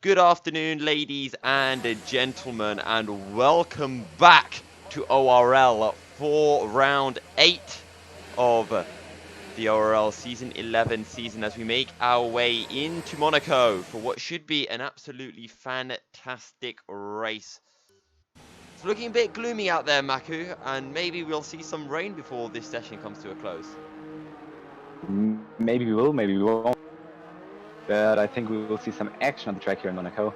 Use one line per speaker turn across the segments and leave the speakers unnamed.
Good afternoon, ladies and gentlemen, and welcome back to ORL for round 8 of the ORL Season 11 season as we make our way into Monaco for what should be an absolutely fantastic race. It's looking a bit gloomy out there, Maku, and maybe we'll see some rain before this session comes to a close.
Maybe we will, maybe we won't. But I think we will see some action on the track here in Monaco.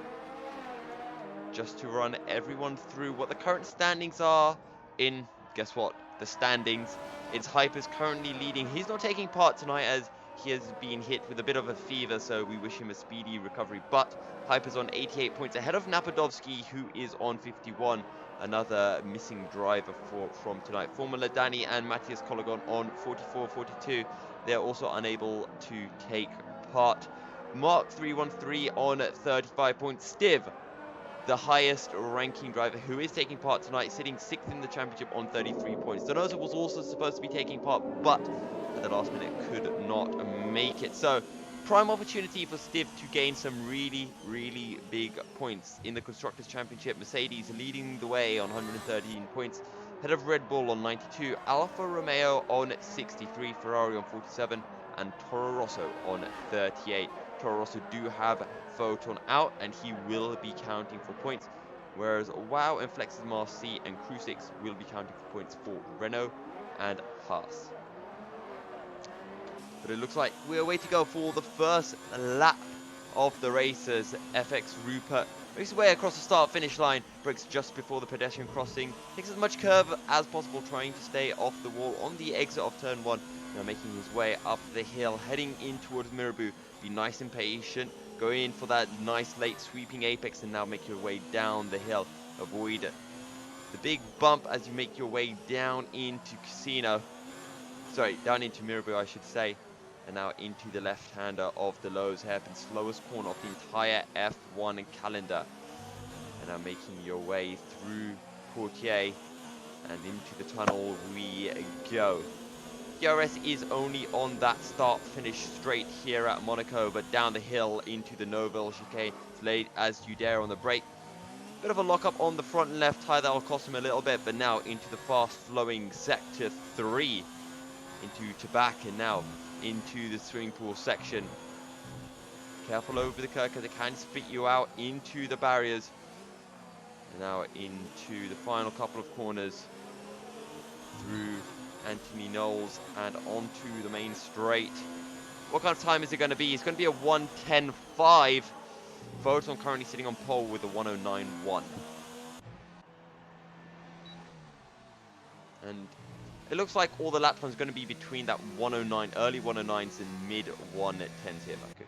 Just to run everyone through what the current standings are in, guess what, the standings. It's Hyper's currently leading. He's not taking part tonight as he has been hit with a bit of a fever, so we wish him a speedy recovery. But Hyper's on 88 points ahead of Napadovsky, who is on 51. Another missing driver from tonight. Formula Danny and Matthias Collegon on 44, 42. They're also unable to take part. Mark 313 on 35 points. Stiv, the highest ranking driver who is taking part tonight, sitting 6th in the championship on 33 points. Donoso was also supposed to be taking part, but at the last minute could not make it. So, prime opportunity for Stiv to gain some really big points in the Constructors' Championship. Mercedes leading the way on 113 points, ahead of Red Bull on 92, Alfa Romeo on 63, Ferrari on 47, and Toro Rosso on 38. Toro Rosso do have Photon out, and he will be counting for points, whereas WoW and Flex's Mars C and Crucix will be counting for points for Renault and Haas. But it looks like we're way to go for the first lap of the races. FX Rupert makes his way across the start-finish line, breaks just before the pedestrian crossing, takes as much curve as possible, trying to stay off the wall on the exit of turn 1. Now making his way up the hill, heading in towards Mirabeau. Be nice and patient, go in for that nice late sweeping apex, and now make your way down the hill. Avoid the big bump as you make your way down into Casino. Sorry, down into Mirabeau, I should say. And now into the left-hander of the Lowe's hairpin, slowest corner of the entire F1 calendar. And now making your way through Portier and into the tunnel we go. DRS is only on that start-finish straight here at Monaco, but down the hill into the Nouvelle chicane, it's late as you dare on the brake. Bit of a lock-up on the front left tire that will cost him a little bit, but now into the fast-flowing Sector 3, into Tabac, and now into the swimming pool section. Careful over the curb because it can spit you out into the barriers. And now into the final couple of corners through Anthony Knowles and onto the main straight. What kind of time is it going to be? It's going to be a 1:10.5. Photon currently sitting on pole with a 1:09.1. And it looks like all the lap times are going to be between that 1:09, early 1:09s and mid 1:10s here, Maku.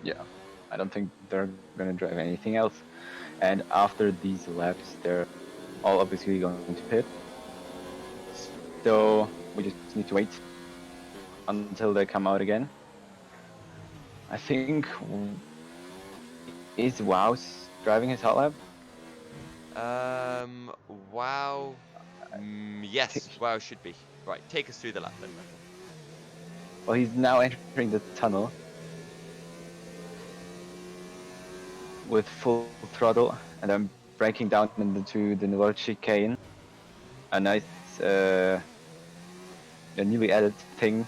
Yeah, I don't think they're going to drive anything else. And after these laps, they're all obviously going to pit. So we just need to wait until they come out again. I think is Wow's driving his hot lap?
Wow. Yes, Wow should be. Right, take us through the lap then, Maku.
Well, he's now entering the tunnel with full throttle, and I'm braking down into the Nouvelle chicane. A nice, a newly added thing.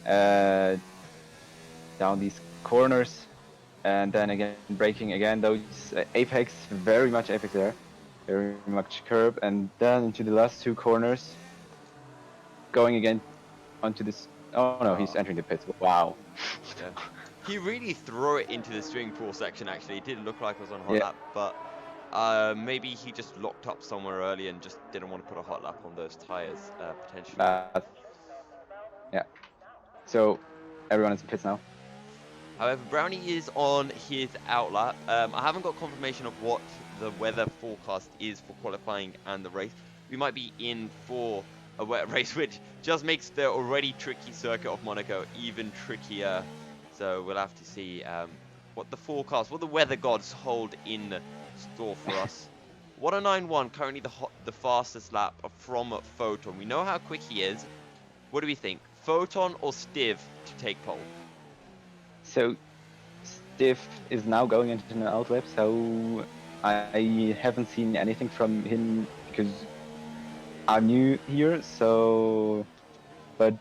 Down these corners, and then again braking again. Those apex, very much apex there, very much curb, and then into the last two corners. Going again onto this. Oh no, he's entering the pits. Wow.
Yeah. He really threw it into the swimming pool section, actually. It didn't look like it was on hot lap, but maybe he just locked up somewhere early and just didn't want to put a hot lap on those tires, potentially.
Yeah. So everyone is in pits now.
However, Brownie is on his outlap. I haven't got confirmation of what the weather forecast is for qualifying and the race. We might be in for a wet race, which just makes the already tricky circuit of Monaco even trickier. So we'll have to see what the weather gods hold in store for us. 1:09.1, currently the fastest lap from Photon. We know how quick he is. What do we think? Photon or Stiv to take pole?
So Diff is now going into an outlap, so I haven't seen anything from him because I'm new here. So, but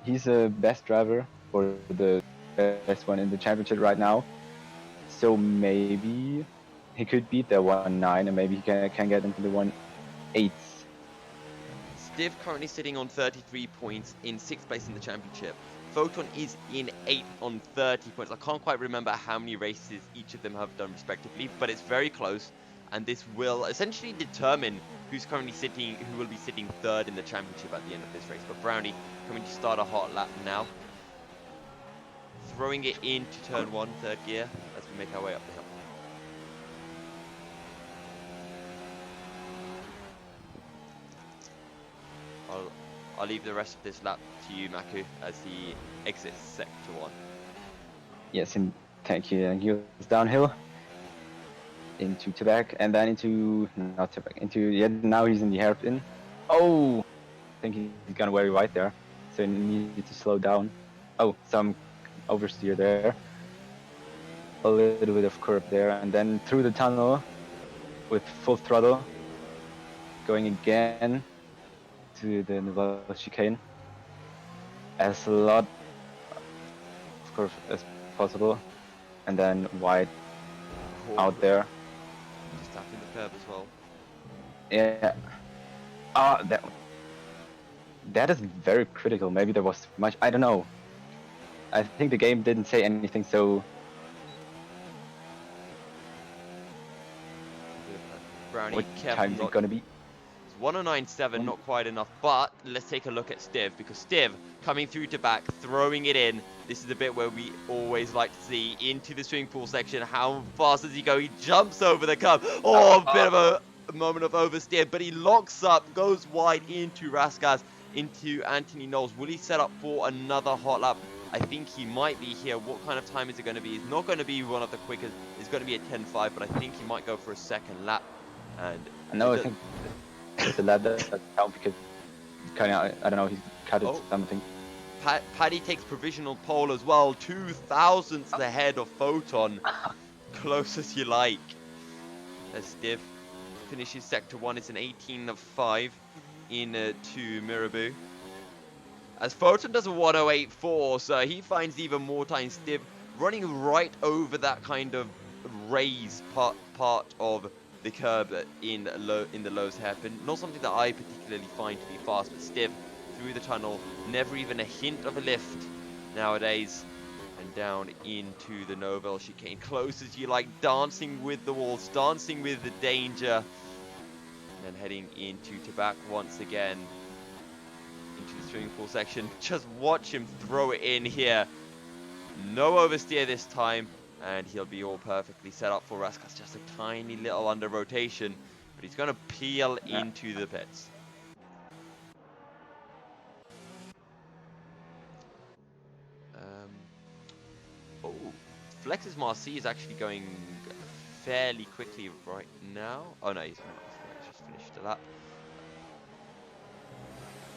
he's a best driver for the best one in the championship right now. So maybe he could beat the 1.9 and maybe he can get into the 1.8.
Stiv currently sitting on 33 points in 6th place in the championship. Photon is in 8th on 30 points. I can't quite remember how many races each of them have done respectively, but it's very close. And this will essentially determine who's currently sitting, who will be sitting 3rd in the championship at the end of this race. But Brownie coming to start a hot lap now. Throwing it into turn 1, 3rd gear, as we make our way up the hill. I'll leave the rest of this lap to you, Maku, as he exits sector 1.
Yes, and thank you. And he was downhill into Tobacco and then into not Tobacco into now he's in the hairpin. Oh, I think he's gone very wide there, so he needed to slow down. Oh, some oversteer there. A little bit of curb there, and then through the tunnel with full throttle, going again to the Nouvelle chicane as a lot of curve as possible, and then wide out there.
Just tapping the curb as well.
Yeah. Ah, that is very critical. Maybe there was much. I don't know. I think the game didn't say anything, so
Brownie,
what
careful
time is
not.
it gonna be?
It's 109.7, not quite enough, but let's take a look at Stiv, because Stiv coming through to back, throwing it in. This is the bit where we always like to see into the swimming pool section. How fast does he go? He jumps over the curb. Oh, a bit of a moment of oversteer, but he locks up, goes wide into Raskas, into Anthony Knowles. Will he set up for another hot lap? I think he might be here. What kind of time is it going to be? It's not going to be one of the quickest. It's going to be a 10.5, but I think he might go for a second lap. And
No, I think it's a lap that count because kind of I don't know, he cut it something.
Paddy takes provisional pole as well, 2 thousandths ahead of Photon. Close as you like. As Stiv finishes sector 1, it's an 18 of 5 in to Mirabu. As Photon does a 108.4, so he finds even more time. Stiv running right over that kind of raise part of the curb in the Lowe's hairpin. Not something that I particularly find to be fast, but Stiv through the tunnel, never even a hint of a lift nowadays. And down into the Nouvelle chicane. Close as you like, dancing with the walls, dancing with the danger. And then heading into Tobacco once again. Into the swimming pool section. Just watch him throw it in here. No oversteer this time. And he'll be all perfectly set up for Raskas. Just a tiny little under rotation. But he's going to peel into the pits. Oh, Flex's Marcy is actually going fairly quickly right now. Oh no, he's not. He's just finished a lap.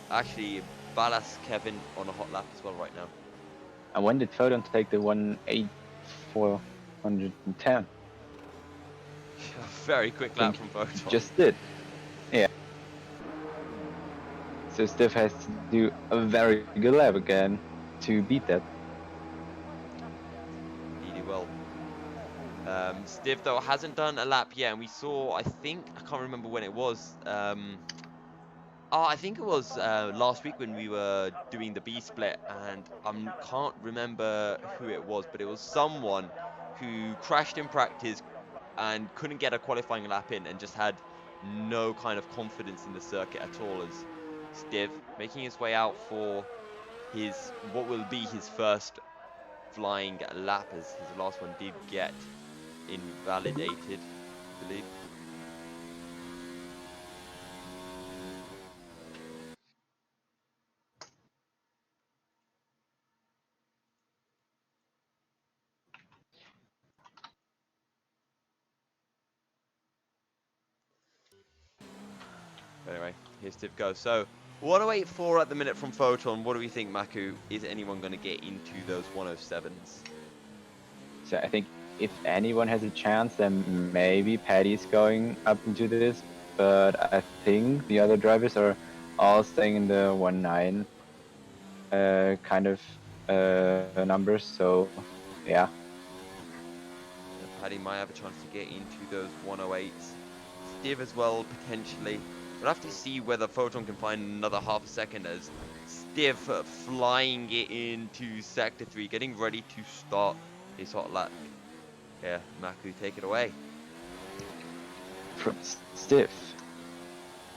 Actually, Ballas Kevin on a hot lap as well right now.
And when did Photon take the 1.8.410?
Very quick lap from Photon.
Just did. Yeah. So Stiv has to do a very good lap again to beat that.
Really well. Stiv though hasn't done a lap yet, and we saw, I can't remember when it was. I think it was last week when we were doing the B split, and I can't remember who it was, but it was someone who crashed in practice and couldn't get a qualifying lap in, and just had no kind of confidence in the circuit at all. As Stiv making his way out for what will be his first flying lap, as his last one did get invalidated, I believe. Anyway, here's Stiv go. So 108.4 at the minute from Photon. What do we think, Maku? Is anyone going to get into those 107s?
So I think if anyone has a chance, then maybe Paddy's going up into this. But I think the other drivers are all staying in the 1.9 kind of numbers. So yeah.
Paddy might have a chance to get into those 108s. Stiv as well, potentially. We'll have to see whether Photon can find another half a second as Stiv flying it into Sector 3, getting ready to start his hot lap. Yeah, Maku, take it away.
From stiff,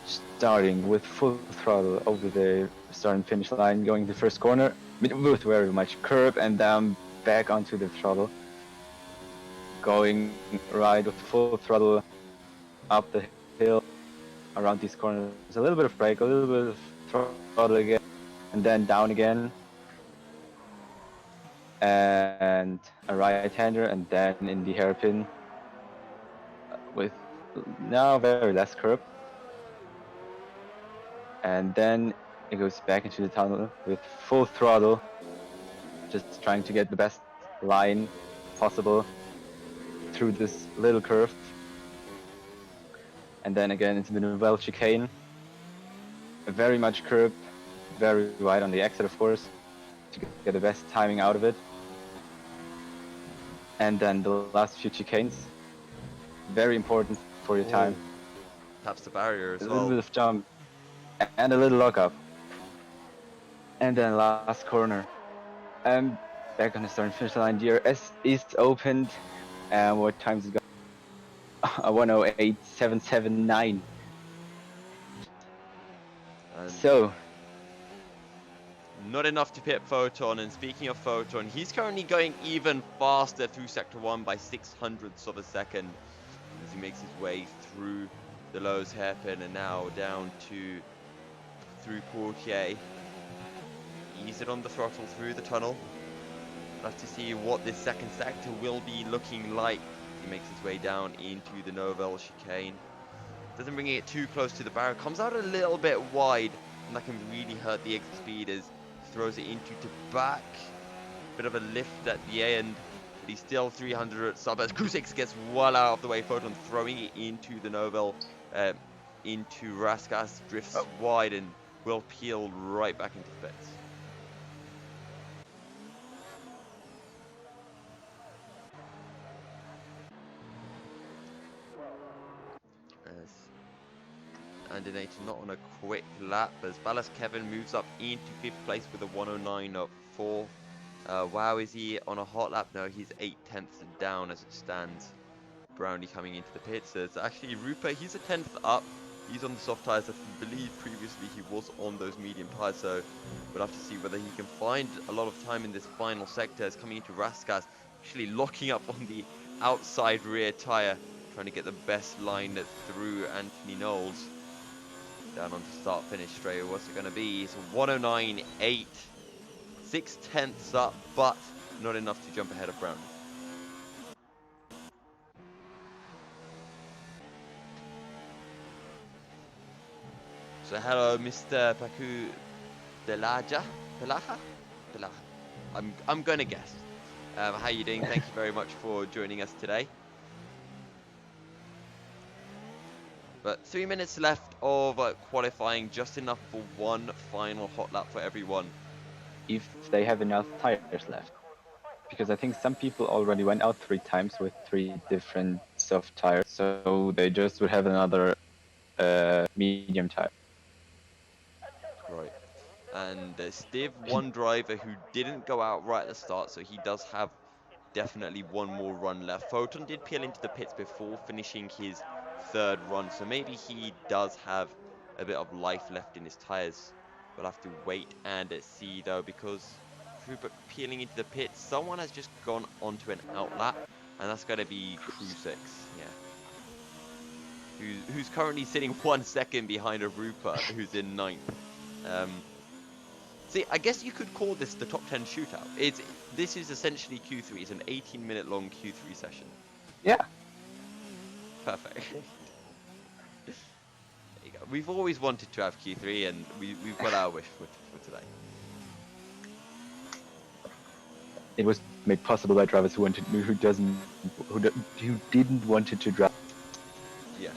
starting with full throttle over the start and finish line, going the first corner with very much curb, and then back onto the throttle, going right with full throttle up the hill around these corners. A little bit of brake, a little bit of throttle again, and then down again, and a right-hander, and then in the hairpin with now very less curb, and then it goes back into the tunnel with full throttle, just trying to get the best line possible through this little curve, and then again into the Nouvelle chicane. Very much curb, very wide on the exit, of course, to get the best timing out of it. And then the last few chicanes, very important for your time.
Taps the barrier
A
as
little
well.
bit of jump and a little lockup. And then last corner. Back on the start and finish line. DRS is opened. And what times is got? 108.779.
And
So,
not enough to pit Photon, and speaking of Photon, he's currently going even faster through Sector 1 by 600ths of a second as he makes his way through the Lowe's hairpin and now down to through Portier. Ease it on the throttle through the tunnel. We'll have to see what this second sector will be looking like as he makes his way down into the Nouvelle chicane. Doesn't bring it too close to the barrier, comes out a little bit wide, and that can really hurt the exit speed as throws it into to back. Bit of a lift at the end, but he's still 300 at sub as Kusix gets well out of the way. Photon throwing it into the Novel, into Raskas, drifts wide and will peel right back into the pits. And Andinator not on a quick lap as Ballas Kevin moves up into 5th place with a 109.4. Wow, is he on a hot lap? No, he's 8/10 down as it stands. Brownie coming into the pits. There's actually Rupert, he's a 10th up. He's on the soft tyres. I believe previously he was on those medium tyres, so we'll have to see whether he can find a lot of time in this final sector. As coming into Raskas, actually locking up on the outside rear tyre, trying to get the best line through Anthony Knowles. Down onto start finish straight. What's it going to be? It's 109.8. 6/10 up, but not enough to jump ahead of Brown. So hello, Mr. Paku Delaja? Delaja? I'm gonna guess. How you doing? Thank you very much for joining us today. But 3 minutes left of qualifying, just enough for one final hot lap for everyone.
if they have enough tires left. Because I think some people already went out 3 times with 3 different soft tires, so they just would have another medium tire.
Right. And Stiv, one driver who didn't go out right at the start, so he does have definitely one more run left. Photon did peel into the pits before finishing his 3rd run, so maybe he does have a bit of life left in his tyres. We'll have to wait and see though, because through peeling into the pits, someone has just gone onto an outlap, and that's going to be Crew6, yeah. Who's currently sitting 1 second behind a Rupert, who's in 9th. See, I guess you could call this the top 10 shootout. This is essentially Q3. It's an 18-minute long Q3 session.
Yeah.
Perfect. There you go. We've always wanted to have Q3, and we've got our wish for today.
It was made possible by drivers who didn't want it to drive.
Yeah.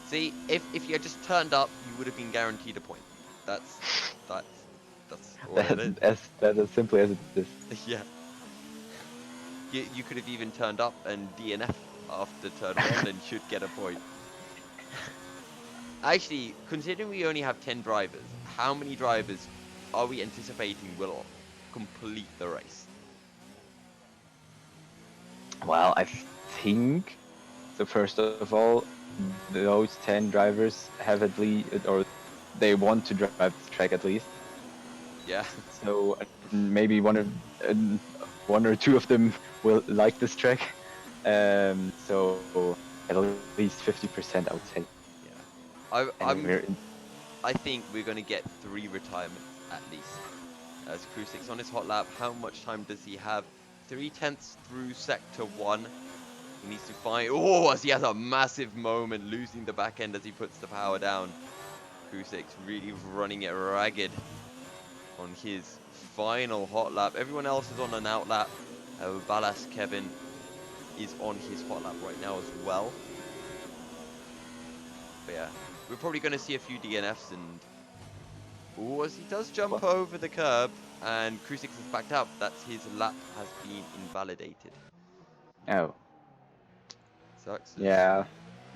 See, if you had just turned up, you would have been guaranteed a point. That's that's that's all it is.
That as simply as it is.
Yeah. You could have even turned up and DNF after turn one and should get a point. Actually, considering we only have 10 drivers, how many drivers are we anticipating will complete the race?
Well, I think so. First of all, those 10 drivers have at least, or they want to drive this track at least.
Yeah.
So maybe one or two of them will like this track. So at least 50%, I would say.
Yeah. I
And
I'm
we're in,
I think we're gonna get 3 retirements at least. As Crew 6 on his hot lap, how much time does he have? 3/10 through sector 1. He needs to find. Oh, as he has a massive moment, losing the back end as he puts the power down. Crew 6 really running it ragged on his final hot lap. Everyone else is on an out lap. Ballas Kevin is on his hot lap right now as well. But yeah, we're probably going to see a few DNFs and. Oh, as he does jump over the curb and Crew 6 is backed up. That's his lap has been invalidated.
oh,
Sucks.
yeah,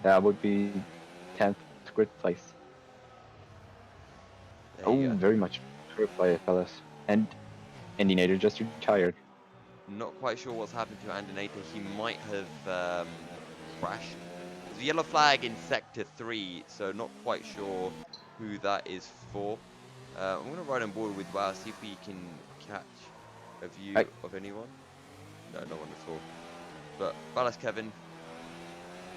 that would be 10th grid place.
There
Oh,
you go.
very much improved by fellas. And Indinator just retired.
Not quite sure what's happened to Andinator. He might have crashed. There's a yellow flag in sector 3, so not quite sure who that is for. I'm going to ride on board with WoW, see if we can catch a view of anyone. No, no one at all. But Ballas Kevin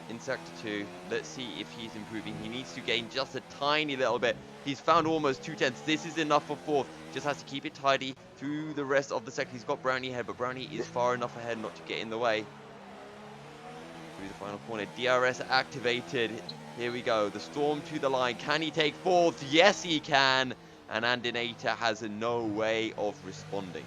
in sector 2. Let's see if he's improving. He needs to gain just a tiny little bit. He's found almost 2/10. This is enough for 4th. Just has to keep it tidy through the rest of the sector. He's got Brownie ahead, but Brownie is far enough ahead not to get in the way. Through the final corner, DRS activated. Here we go. The Storm to the line. Can he take 4th? Yes, he can. And Andinator has no way of responding.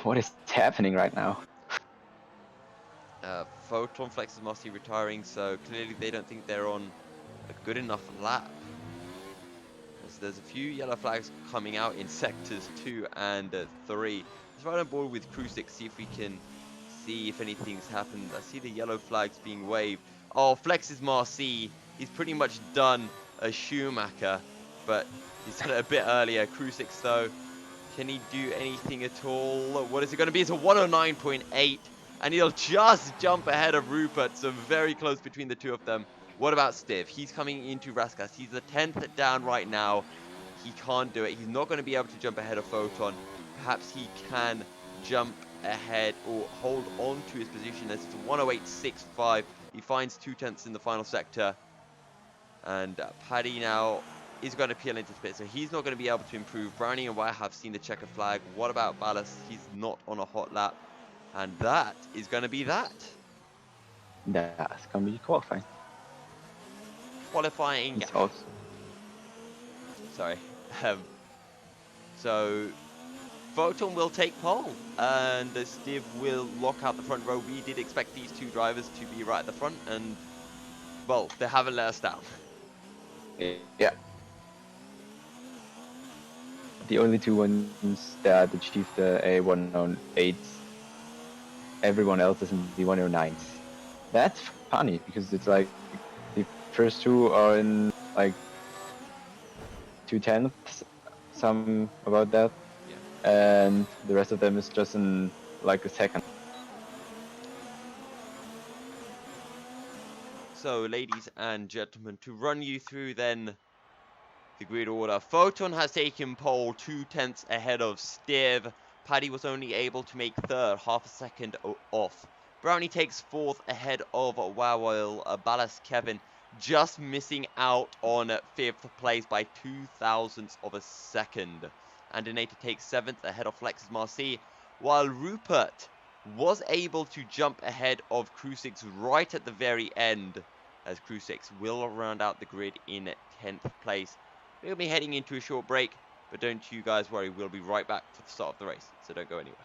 What is happening right now?
Photon Flex is mostly retiring, so clearly they don't think they're on a good enough lap. So there's a few yellow flags coming out in sectors 2 and 3. Let's ride on board with Crew 6, see if we can see if anything's happened. I see the yellow flags being waved. Oh, Flex is Marcy. He's pretty much done a Schumacher, but he's done it a bit earlier. Crew 6 though, can he do anything at all? What is it going to be? It's a 109.8. And he'll just jump ahead of Rupert, so very close between the two of them. What about Stiv? He's coming into Raskas. He's the 10th down right now. He can't do it. He's not going to be able to jump ahead of Photon. Perhaps he can jump ahead or hold on to his position as it's a 108.65. He finds 2/10 in the final sector. And Paddy now is going to peel into the pit, so he's not going to be able to improve. Brownie and Wyatt have seen the checkered flag. What about Ballas? He's not on a hot lap. And that is going to be that.
That's gonna be qualifying.
Qualifying.
It's also
Sorry. So, Photon will take pole. And Stiv will lock out the front row. We did expect these two drivers to be right at the front. And, well, they haven't let us down.
yeah. The only two ones that achieved the A108, everyone else is in the 109s. That's funny because it's like the first two are in like 2/10, some about that,
Yeah.
and the rest of them is just in like a second.
So, ladies and gentlemen, to run you through then the grid order. Photon has taken pole 2/10 ahead of Stiv. Paddy was only able to make 3rd, half a second off. Brownie takes 4th ahead of Wawil. Ballas Kevin just missing out on 5th place by 0.02 of a second. Andinator takes 7th ahead of Flex's Marcy, while Rupert was able to jump ahead of Crew 6 right at the very end. as Crew 6 will round out the grid in 10th place. We'll be heading into a short break, but don't you guys worry, we'll be right back for the start of the race, so don't go anywhere.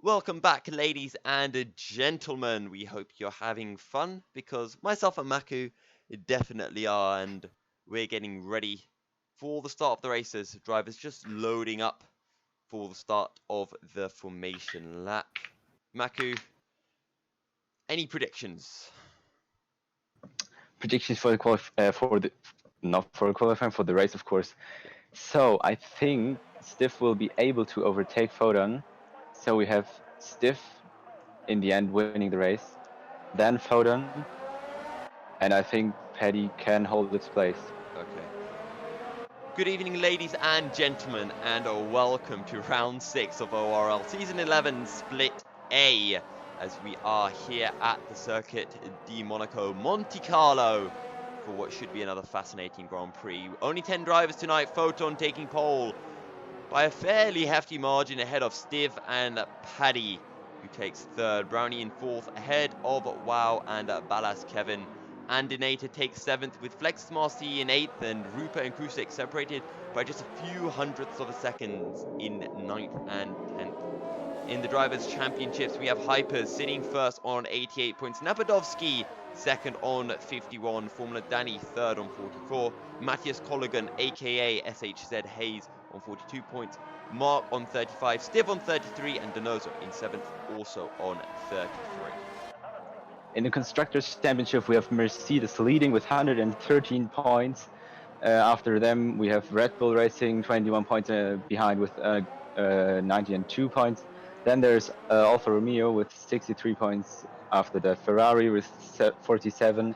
Welcome back, ladies and gentlemen. We hope you're having fun, because myself and Maku definitely are, and we're getting ready for the start of the races. Drivers just loading up for the start of the formation lap. Maku, any predictions?
Predictions for the not for the qualifying, for the race, of course.
Yeah.
So I think Stiff will be able to overtake Photon. So we have Stiff in the end winning the race, then Photon, and I think Paddy can hold its place.
Okay. Good evening, ladies and gentlemen, and welcome to round 6 of ORL Season 11 Split A, as we are here at the Circuit di Monaco Monte Carlo for what should be another fascinating Grand Prix. Only 10 drivers tonight, Photon taking pole by a fairly hefty margin ahead of Stiv and Paddy, who takes third. Brownie in fourth, ahead of Wow and Ballas Kevin. Andinator takes 7th, with Flex Marcy in 8th, and Rupa and Krusik separated by just a few hundredths of a second in 9th and 10th. In the Drivers' Championships, we have Hypers sitting first on 88 points, Napadovsky second on 51, Formula Danny third on 44, Matthias Colligan, aka SHZ Hayes, on 42 points, Mark on 35, Stiv on 33, and Donoso in 7th, also on 33.
In the Constructors' Championship, we have Mercedes leading with 113 points. After them, we have Red Bull Racing 21 points behind with 92 points. Then there's Alfa Romeo with 63 points. After that, Ferrari with 47,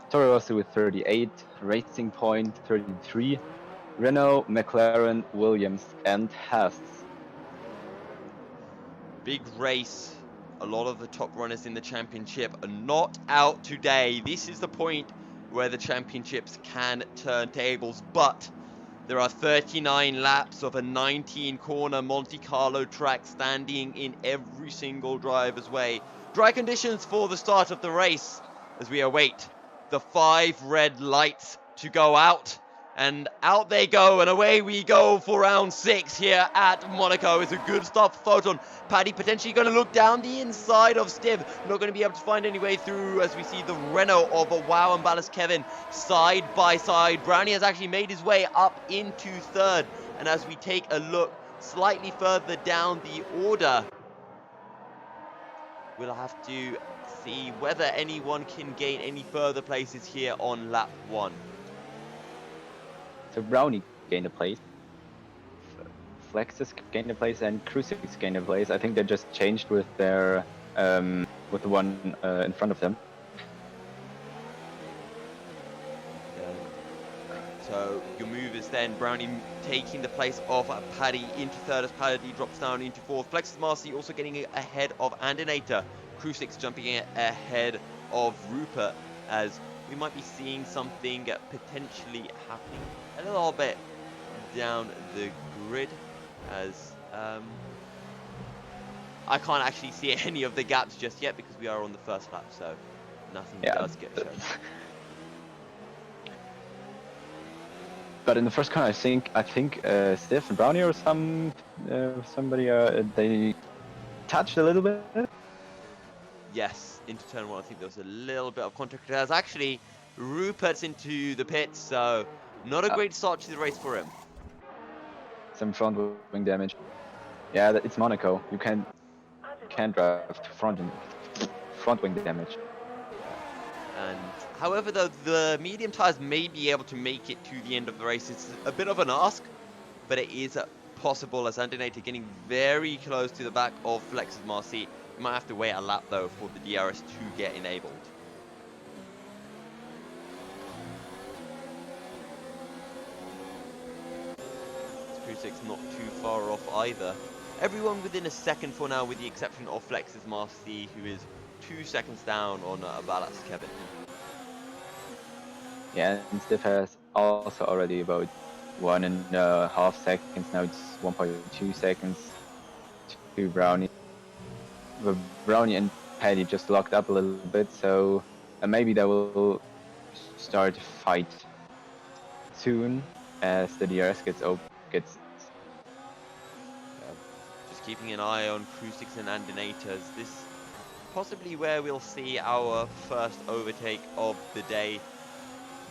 Toro Rosso with 38, Racing Point 33, Renault, McLaren, Williams, and Haas.
Big race. A lot of the top runners in the championship are not out today. This is the point where the championships can turn tables, but there are 39 laps of a 19-corner Monte Carlo track standing in every single driver's way. Dry conditions for the start of the race as we await the 5 red lights to go out. And out they go, and away we go for round 6 here at Monaco. It's a good start for Photon. Paddy potentially going to look down the inside of Stiv. Not going to be able to find any way through as we see the Renault of Wow and Ballas Kevin side by side. Brownie has actually made his way up into third. And as we take a look slightly further down the order, we'll have to see whether anyone can gain any further places here on lap 1.
So Brownie gained a place, Flexus gained a place, and Crucix gained a place. I think they just changed with their with the one in front of them.
So your move is then Brownie taking the place of Paddy into third as Paddy drops down into fourth. Flexus Marcy also getting ahead of Andinator. Crucix jumping ahead of Rupert, as we might be seeing something potentially happening a little bit down the grid, as I can't actually see any of the gaps just yet because we are on the first lap, so nothing does get shown.
But in the first corner, I think Steph and Brownie or somebody they touched a little bit.
Yes, into turn 1, I think there was a little bit of contact. As actually Rupert's into the pits, so not a great start to the race for him.
some front wing damage. Yeah, it's Monaco. You can't drive to front wing damage.
And however, though, the medium tires may be able to make it to the end of the race. It's a bit of an ask, but it is possible as Andinator getting very close to the back of Flex's Marcy. You might have to wait a lap though for the DRS to get enabled. Krusak's not too far off either. Everyone within a second for now, with the exception of Flex's Marcy, who is 2 seconds down on Ballast Kevin.
Yeah, and Steve has also already about 1.5 seconds. Now it's 1.2 seconds to Brownie. The Brownie and Paddy just locked up a little bit, so maybe they will start a fight soon as the DRS gets.
Just keeping an eye on Krusak's and Andinators. This possibly where we'll see our first overtake of the day.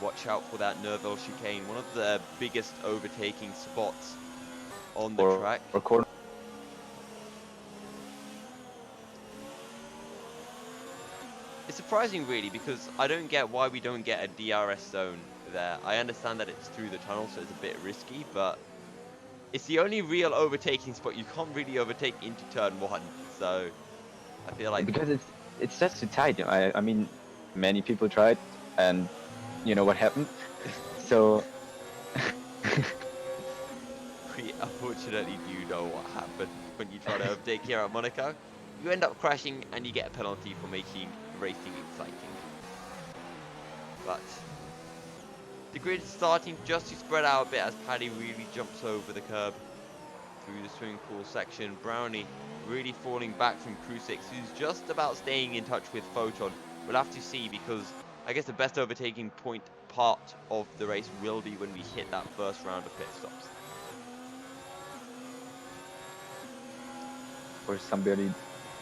Watch out for that Nerville chicane, one of the biggest overtaking spots on the track.
Or corner.
It's surprising really, because I don't get why we don't get a DRS zone there. I understand that it's through the tunnel, so it's a bit risky, but it's the only real overtaking spot. You can't really overtake into turn 1, so I feel like...
Because it's just too tight. I mean, many people tried, and you know what happened. So
we unfortunately do know what happened when you try to overtake here at Monaco. You end up crashing and you get a penalty for making racing exciting. But the grid is starting just to spread out a bit as Paddy really jumps over the curb through the swimming pool section. Brownie really falling back from Krusak, who's just about staying in touch with Photon. We'll have to see, because I guess the best overtaking point part of the race will be when we hit that first round of pit stops.
or somebody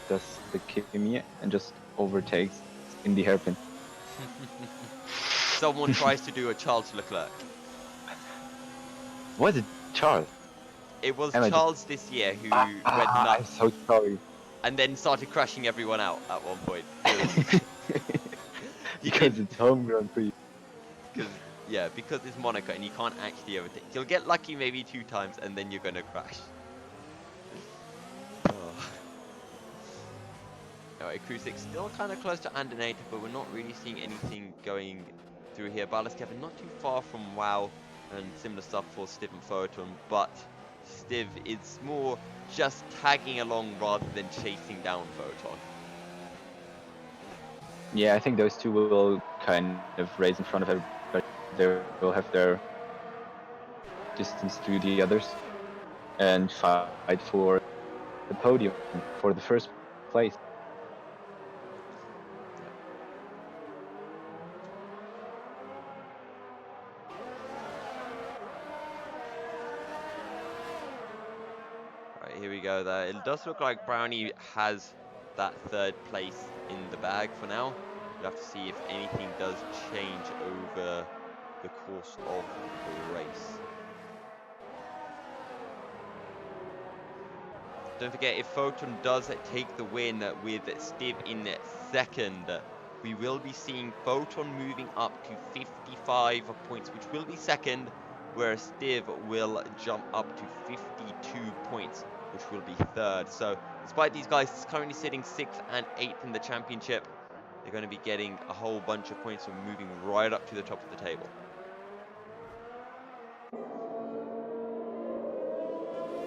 does the Kimi and just overtakes in the hairpin.
Someone tries to do a Charles Leclerc.
Was it Charles?
It was
Am I
Charles this year who went nuts
I'm so sorry.
and then started crashing everyone out at one point.
Because it's home Grand Prix.
Because it's Monaco and you can't actually overtake. You'll get lucky maybe 2 times and then you're gonna crash. Alright, Krusik still kind of close to Andinator, but we're not really seeing anything going through here. Ballast Kevin not too far from WoW, and similar stuff for Stiv and Photon, but Stiv is more just tagging along rather than chasing down Photon.
Yeah, I think those two will kind of race in front of everybody. They will have their distance to the others and fight for the podium, for the first place.
Right, here we go there. It does look like Brownie has that 3rd place in the bag for now. We'll have to see if anything does change over the course of the race. Don't forget, if Photon does take the win with Stiv in 2nd, we will be seeing Photon moving up to 55 points, which will be 2nd, whereas Stiv will jump up to 52 points, which will be 3rd. So despite these guys currently sitting 6th and 8th in the championship, they're going to be getting a whole bunch of points and moving right up to the top of the table.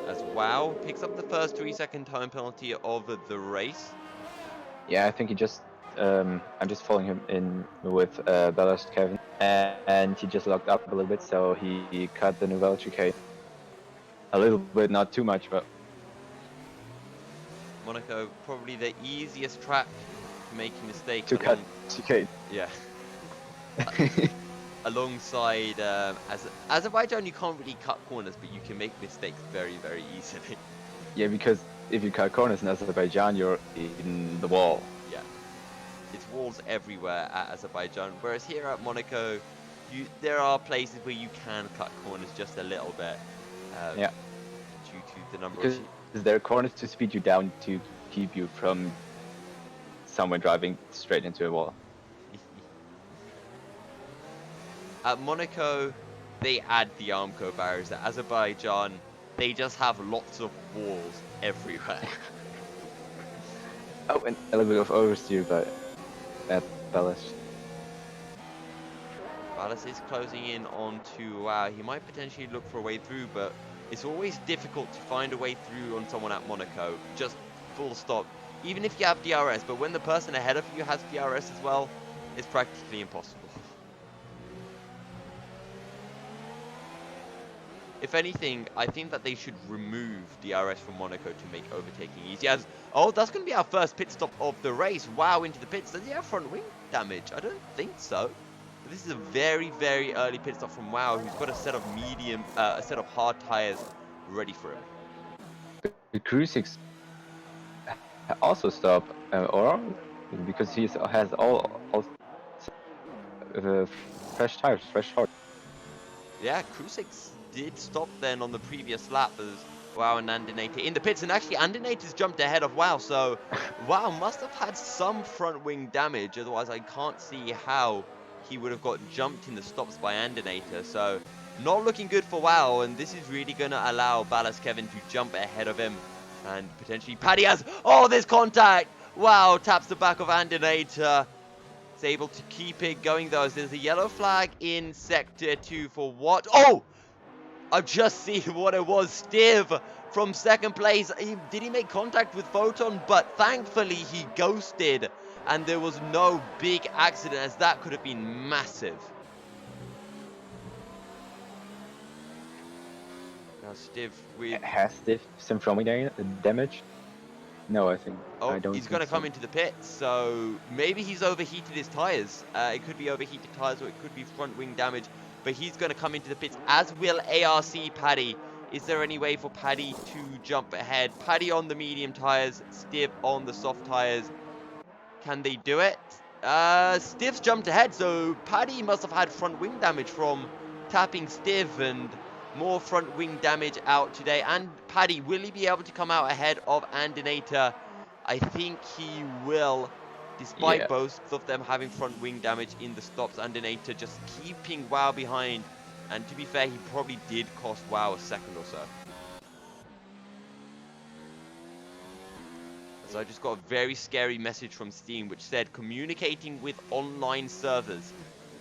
As WoW picks up the first 3-second time penalty of the race.
Yeah, I think he just, I'm just following him in with Ballast Kevin, and he just locked up a little bit, so he cut the Nouvelle chicane. A little bit, not too much, but...
Monaco, probably the easiest track to make mistakes.
To cut chicane.
Yeah. Alongside Azerbaijan, you can't really cut corners, but you can make mistakes very, very easily.
Yeah, because if you cut corners in Azerbaijan, you're in the wall.
Yeah, it's walls everywhere at Azerbaijan. Whereas here at Monaco, there are places where you can cut corners just a little bit.
Yeah.
due to the number of...
Because there are corners to speed you down to keep you from someone driving straight into a wall.
At Monaco, they add the Armco barriers. At Azerbaijan, they just have lots of walls everywhere.
Oh, and a little bit of oversteer, but that Ballas.
Ballas is closing in onto Wow. He might potentially look for a way through, but it's always difficult to find a way through on someone at Monaco. Just full stop. Even if you have DRS, but when the person ahead of you has DRS as well, it's practically impossible. If anything, I think that they should remove DRS from Monaco to make overtaking easy. Oh, that's going to be our first pit stop of the race. Wow, into the pits. Does he have front wing damage? I don't think so. But this is a very, very early pit stop from Wow, who's got a set of a set of hard tires ready for him.
The Cruisix also stop, or because he has all fresh tires, fresh hard.
Yeah, Krusix did stop then on the previous lap as Wow and Andinator in the pits, and actually Andinator's jumped ahead of Wow, so Wow must have had some front wing damage, otherwise I can't see how he would have got jumped in the stops by Andinator, so not looking good for Wow, and this is really going to allow Ballas Kevin to jump ahead of him, and potentially Paddy has, oh, there's contact! Wow, taps the back of Andinator. Is able to keep it going though. There's a yellow flag in sector 2 for what? Oh! I've just seen what it was. Stiv from second place. Did he make contact with Photon? But thankfully he ghosted and there was no big accident, as that could have been massive. Now Stiv with...
Has Stiv some front wing damage? No, I think.
Oh,
I don't
he's going to
so.
come into the pits, so maybe he's overheated his tyres. It could be overheated tyres or it could be front wing damage, but he's going to come into the pits, as will ARC Paddy. Is there any way for Paddy to jump ahead? Paddy on the medium tyres, Stiv on the soft tyres. Can they do it? Stiv's jumped ahead, so Paddy must have had front wing damage from tapping Stiv, and more front wing damage out today. And Paddy, will he be able to come out ahead of Andinator? I think he will, despite both of them having front wing damage in the stops. Andinator just keeping Wow behind, and to be fair, he probably did cost Wow a second or so. So I just got a very scary message from Steam which said communicating with online servers,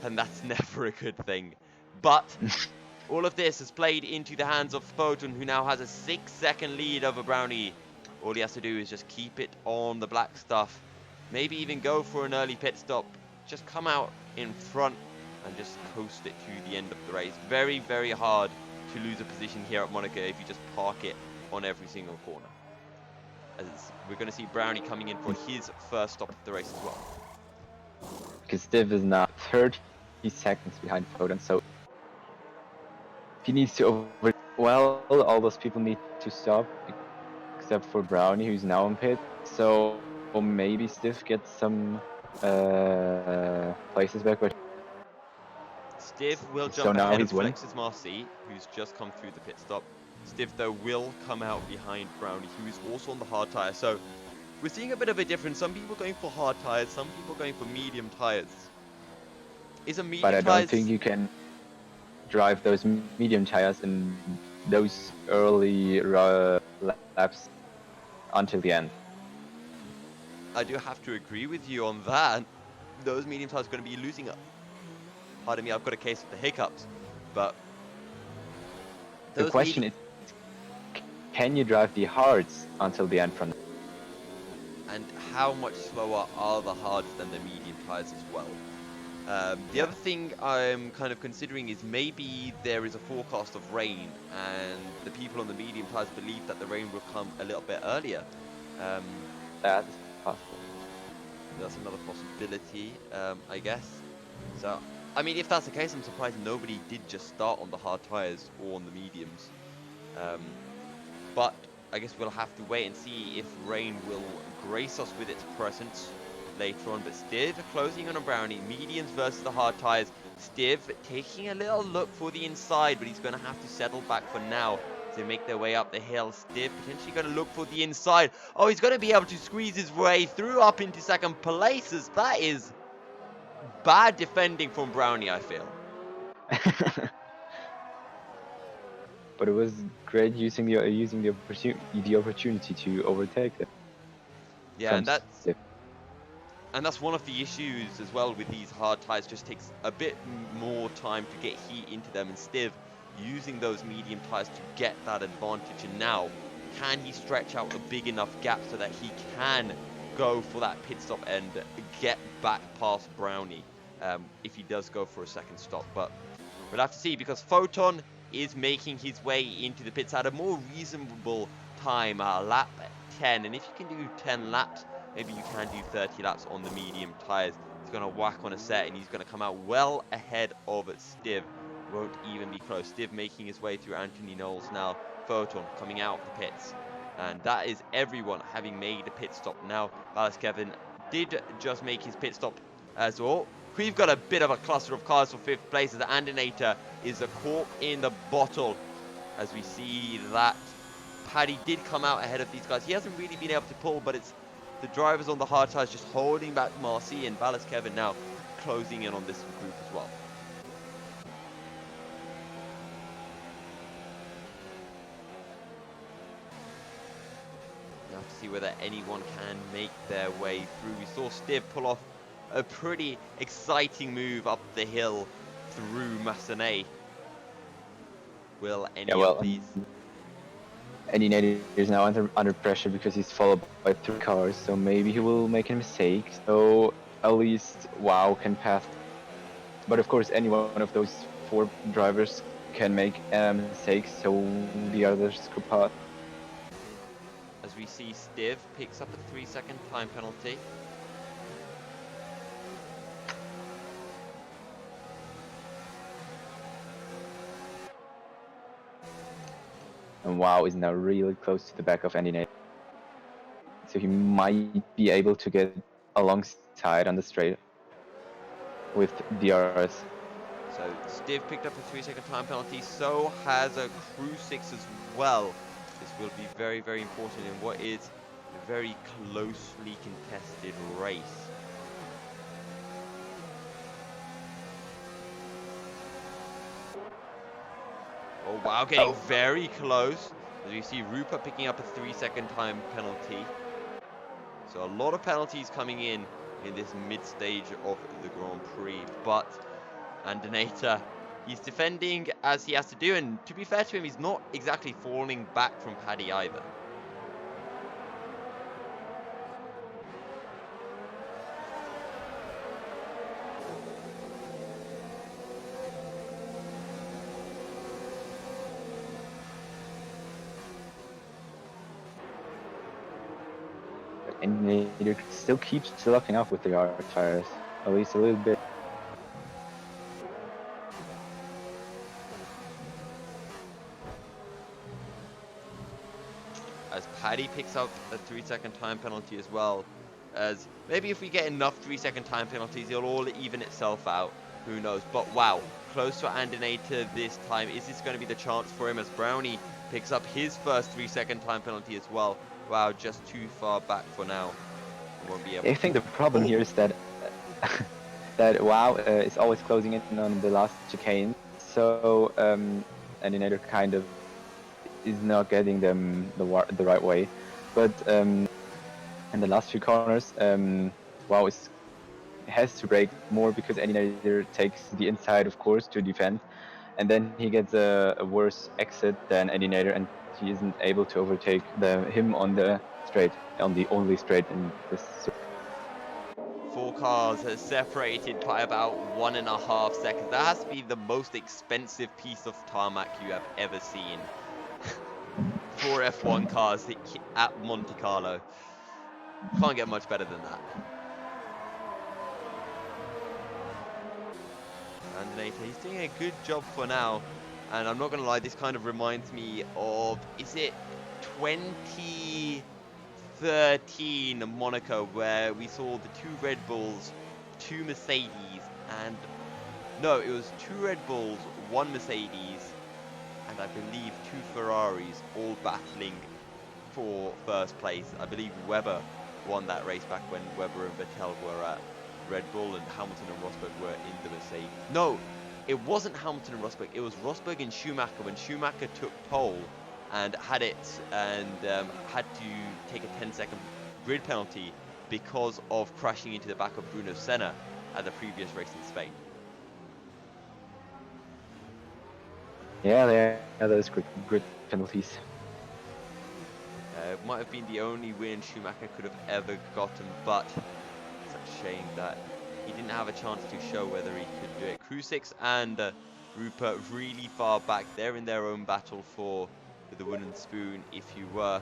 and that's never a good thing. But all of this has played into the hands of Photon, who now has a 6-second lead over Brownie. All he has to do is just keep it on the black stuff. Maybe even go for an early pit stop. Just come out in front and just coast it to the end of the race. Very, very hard to lose a position here at Monaco if you just park it on every single corner. As we're going to see Brownie coming in for his first stop of the race as well.
Because Stiv is now 30 seconds behind Photon, so he needs to over... Well, all those people need to stop, except for Brownie, who's now in pit. So maybe Stiv gets some places back, but...
Stiv will
so
jump
now
ahead of
he's winning.
Flex's Marcy, who's just come through the pit stop. Stiv, though, will come out behind Brownie, who is also on the hard tyre. So we're seeing a bit of a difference. Some people going for hard tyres, some people going for medium tyres. Is a medium
But I don't think you can drive those medium tires in those early laps until the end.
I do have to agree with you on that. Those medium tires are going to be losing up. Pardon me, I've got a case of the hiccups. But
the question is, can you drive the hards until the end from?
And how much slower are the hards than the medium tires as well? The other thing I'm kind of considering is maybe there is a forecast of rain, and the people on the medium tires believe that the rain will come a little bit earlier.
That is possible.
That's another possibility, I guess. So, I mean, if that's the case, I'm surprised nobody did just start on the hard tires or on the mediums. But I guess we'll have to wait and see if rain will grace us with its presence later on. But Stiv closing on a Brownie, mediums versus the hard tires. Stiv taking a little look for the inside, but he's going to have to settle back for now. to make their way up the hill. Stiv potentially going to look for the inside. Oh, he's going to be able to squeeze his way through up into second places. That is bad defending from Brownie, I feel.
But it was great using the opportunity to overtake them.
Yeah,
From
and that's one of the issues as well with these hard tires. Just takes a bit more time to get heat into them, and Stiv using those medium tires to get that advantage. And now, can he stretch out a big enough gap so that he can go for that pit stop and get back past Brownie if he does go for a second stop? But we'll have to see, because Photon is making his way into the pits at a more reasonable time, lap 10. And if you can do 10 laps, maybe you can do 30 laps on the medium tires. He's going to whack on a set, and he's going to come out well ahead of Stiv. Won't even be close. Stiv making his way through Anthony Knowles now. Photon coming out of the pits. And that is everyone having made a pit stop. Now, Valis Kevin did just make his pit stop as well. We've got a bit of a cluster of cars for 5th place, as Andinator is a cork in the bottle. As we see that Paddy did come out ahead of these guys. He hasn't really been able to pull, but it's the drivers on the hard tires just holding back Marcy, and Valis Kevin now closing in on this group as well. We have to see whether anyone can make their way through. We saw Stiv pull off a pretty exciting move up the hill through Massenet. Will any of these...
Andinator is now under pressure because he's followed by 3 cars, so maybe he will make a mistake. So at least WoW can pass. But of course, any one of those 4 drivers can make mistakes, so the others could pass.
As we see, Stiv picks up a 3-second time penalty.
And WoW is now really close to the back of Andinator. So he might be able to get alongside on the straight with DRS.
So Stiv picked up a 3-second time penalty, so has a Crew 6 as well. This will be very, very important in what is a very closely contested race. Oh wow, getting very close. As you see, Rupert picking up a 3-second time penalty. So a lot of penalties coming in this mid-stage of the Grand Prix. But Andinator, he's defending as he has to do. And to be fair to him, he's not exactly falling back from Paddy either.
And he still keeps locking up with the hard tires, at least a little bit.
As Paddy picks up a 3-second time penalty as well. As maybe if we get enough 3-second time penalties, it'll all even itself out. Who knows? But wow, close to Andinator this time. Is this going to be the chance for him, as Brownie picks up his first 3-second time penalty as well? Wow, just too far back for now. Won't be able
I think the problem here is that WoW is always closing in on the last chicane, so Andinator kind of is not getting them the right way. But in the last few corners, WoW has to brake more because Andinator takes the inside, of course, to defend, and then he gets a worse exit than Andinator, and he isn't able to overtake him on the straight, on the only straight in this.
4 cars are separated by about 1.5 seconds. That has to be the most expensive piece of tarmac you have ever seen. 4 F1 cars at Monte Carlo. Can't get much better than that. Andinator, he's doing a good job for now. And I'm not going to lie, this kind of reminds me of, is it 2013 Monaco, where we saw the 2 Red Bulls, 2 Mercedes, and no, it was 2 Red Bulls, 1 Mercedes, and I believe 2 Ferraris all battling for first place. I believe Webber won that race back when Webber and Vettel were at Red Bull and Hamilton and Rosberg were in the Mercedes. No, it wasn't Hamilton and Rosberg. It was Rosberg and Schumacher when Schumacher took pole and had had to take a 10-second grid penalty because of crashing into the back of Bruno Senna at the previous race in Spain.
Yeah, they had those grid penalties.
It might have been the only win Schumacher could have ever gotten, but it's a shame that he didn't have a chance to show whether he could do it. Krusix and Rupert really far back. They're in their own battle for the wooden spoon, if you were.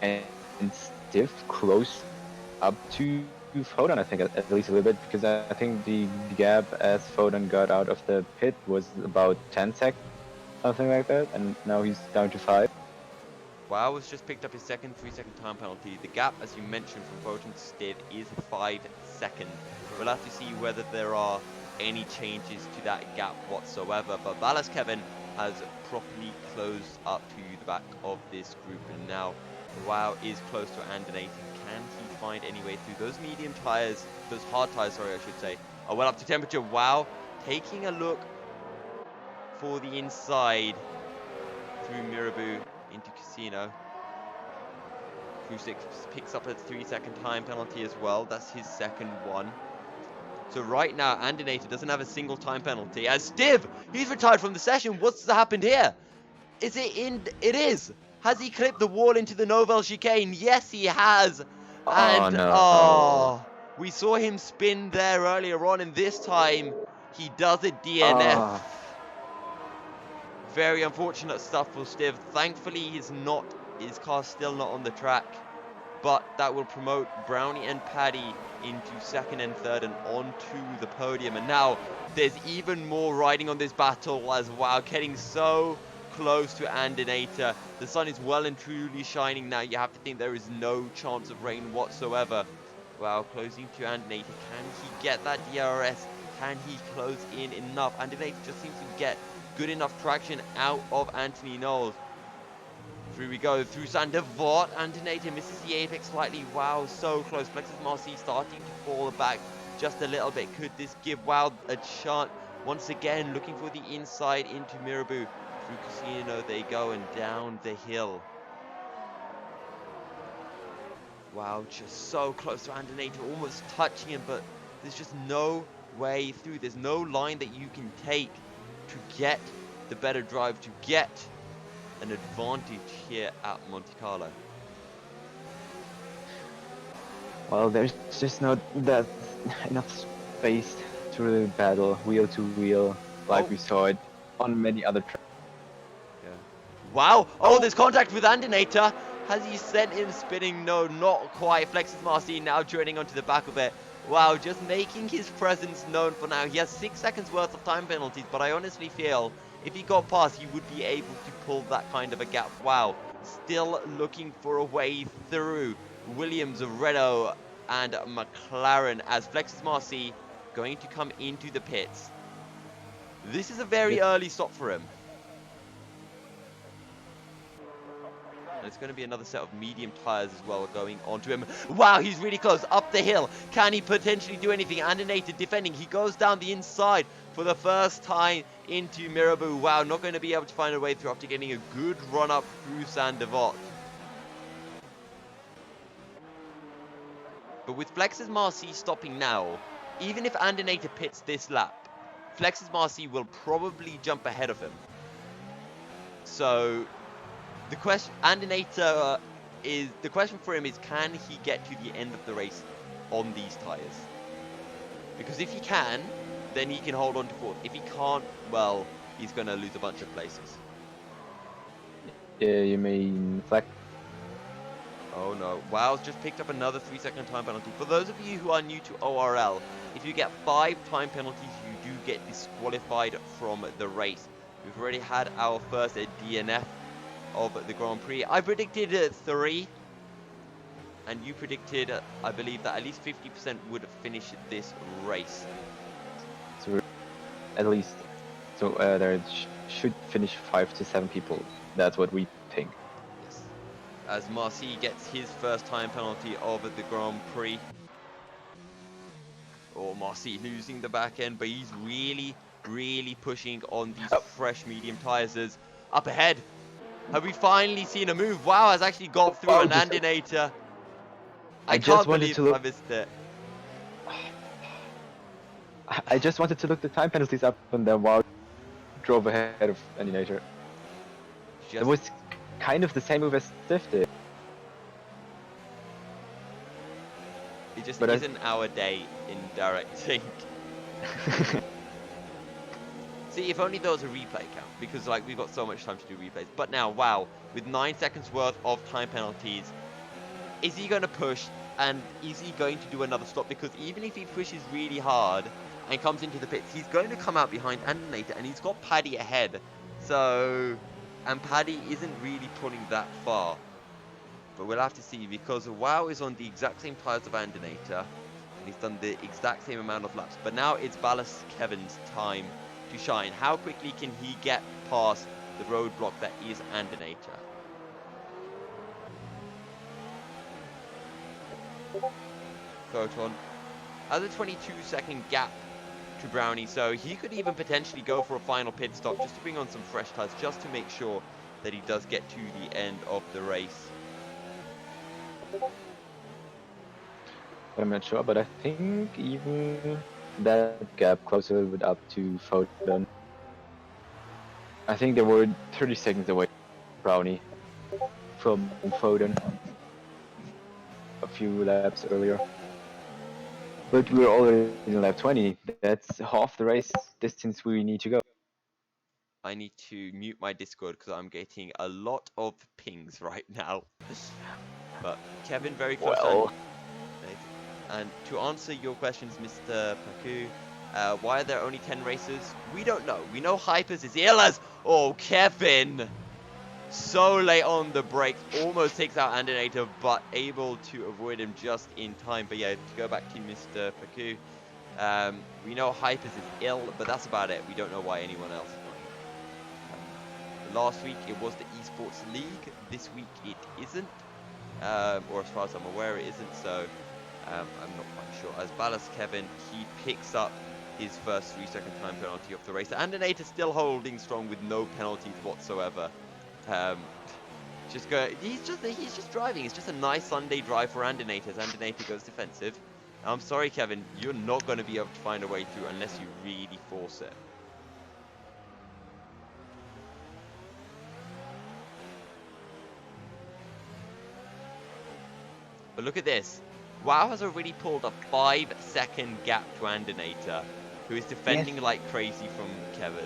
And stiff close up to Foden, I think, at least a little bit, because I think the gap as Foden got out of the pit was about 10 seconds, something like that, and now he's down to 5.
Wow has just picked up his second 3-second time penalty. The gap, as you mentioned, from Foden to Stiff is 5 seconds. We'll have to see whether there are any changes to that gap whatsoever, but Ballas Kevin has properly closed up to the back of this group, and now Wow is close to Andinating. Can he find any way through those medium tires, those hard tires, sorry, I should say, are well up to temperature. Wow, taking a look for the inside through Mirabeau into Casino. Krusik picks up a 3-second time penalty as well. That's his second one. So right now, Andinator doesn't have a single time penalty. As Stiv, he's retired from the session. What's happened here? Is it in? It is. Has he clipped the wall into the Novel chicane? Yes, he has. And
no.
we saw him spin there earlier on, and this time he does a DNF.
Oh.
Very unfortunate stuff for Stiv. Thankfully, his car's still not on the track, but that will promote Brownie and Paddy into second and third and onto the podium. And now there's even more riding on this battle as Wow getting so close to Andinator. The sun is well and truly shining now. You have to think there is no chance of rain whatsoever. Wow, closing to Andinator. Can he get that DRS? Can he close in enough? Andinator just seems to get good enough traction out of Anthony Knowles. Through we go, through Sander Vort. Andinator misses the apex slightly. Wow, so close. Plexus Marcy starting to fall back just a little bit. Could this give Wow a chance? Once again, looking for the inside into Mirabeau. Through Casino they go and down the hill. Wow, just so close to Andinator, almost touching him, but there's just no way through. There's no line that you can take to get the better drive, to get an advantage here at Monte Carlo.
Well, there's just not that enough space to really battle wheel to wheel like we saw it on many other tracks.
Yeah. Wow! Oh, there's contact with Andinator. Has he sent him spinning? No, not quite. Flexus Marcy now joining onto the back of it. Wow, just making his presence known for now. He has 6 seconds worth of time penalties, but I honestly feel if he got past, he would be able to pull that kind of a gap. Wow, still looking for a way through Williams, Renault, and McLaren as Flexus Marcy going to come into the pits. This is a very early stop for him. And it's going to be another set of medium tires as well going onto him. Wow, he's really close up the hill. Can he potentially do anything? Andinator defending. He goes down the inside for the first time into Mirabeau. Wow, not going to be able to find a way through after getting a good run up through Sandevot. But with Flexus Marcy stopping now, even if Andinator pits this lap, Flexus Marcy will probably jump ahead of him. So the question, Andinator the question for him is, can he get to the end of the race on these tires? Because if he can, then he can hold on to fourth. If he can't, well, he's going to lose a bunch of places.
Yeah, you mean Flex?
Oh no, Wow's just picked up another 3-second time penalty. For those of you who are new to ORL, if you get 5 time penalties, you do get disqualified from the race. We've already had our first DNF of the Grand Prix. I predicted 3, and you predicted, I believe, that at least 50% would finish this race.
So at least, so there's should finish 5 to 7 people. That's what we think.
Yes. As Marcy gets his first time penalty of the Grand Prix. Or Marcy losing the back end, but he's really pushing on these
Oh,
fresh medium tires. As up ahead, have we finally seen a move? Wow, has actually got through
oh,
an
just
Andinator. I
I just
can't
wanted
believe
to
I
look.
missed it.
I just wanted to look the time penalties up, and then wow, drove ahead of Animator. It
Just,
was kind of the same move as Stiff did,
it just
but I.
isn't our day in directing. See, if only there was a replay count, because like we've got so much time to do replays. But now, wow, with 9 seconds worth of time penalties, is he going to push, and is he going to do another stop? Because even if he pushes really hard and comes into the pits, he's going to come out behind Andinator, and he's got Paddy ahead. So, and Paddy isn't really pulling that far. But we'll have to see, because WoW is on the exact same tyres of Andinator, and he's done the exact same amount of laps. But now it's Ballast Kevin's time to shine. How quickly can he get past the roadblock that is Andinator? Photon has a 22-second gap to Brownie, so he could even potentially go for a final pit stop just to bring on some fresh tyres, just to make sure that he does get to the end of the race.
I'm not sure, but I think even that gap close a little bit up to Foden. I think they were 30 seconds away, Brownie, from Foden a few laps earlier. But we're already in lap 20. That's half the race distance we need to go.
I need to mute my Discord because I'm getting a lot of pings right now. But Kevin, very close on.
Well,
And to answer your questions, Mr. Paku, why are there only 10 races? We don't know. We know Hypers is ill as... Oh, Kevin! So late on the brakes, almost takes out Andinator, but able to avoid him just in time. But yeah, to go back to Mr. Paku, we know Hypers is ill, but that's about it. We don't know why anyone else is not. Last week it was the Esports League. This week it isn't, or as far as I'm aware, it isn't. So I'm not quite sure. As Ballast Kevin, he picks up his first 3-second time penalty of the race. Andinator still holding strong with no penalties whatsoever. He's just driving. It's just a nice Sunday drive for Andinator. As Andinator goes defensive. I'm sorry, Kevin, you're not going to be able to find a way through unless you really force it. But look at this. WoW has already pulled a 5-second gap to Andinator, who is defending
yes,
like crazy from Kevin.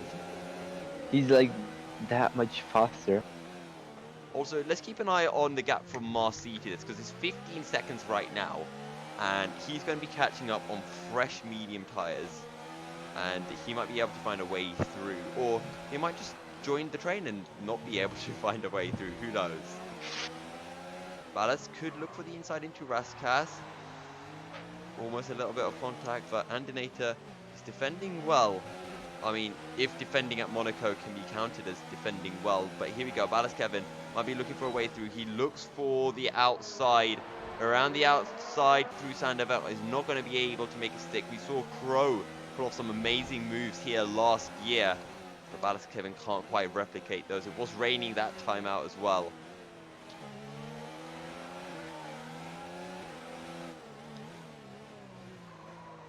he's like that much faster.
Also, let's keep an eye on the gap from Marcy to this, because it's 15 seconds right now, and he's going to be catching up on fresh medium tyres, and he might be able to find a way through, or he might just join the train and not be able to find a way through, who knows. Ballas could look for the inside into Raskas. Almost a little bit of contact, but Andinator is defending well. I mean, if defending at Monaco can be counted as defending well. But here we go. Ballast Kevin might be looking for a way through. He looks for the outside. Around the outside through Sandoval. Is not going to be able to make a stick. We saw Crow pull off some amazing moves here last year. But Ballast Kevin can't quite replicate those. It was raining that time out as well.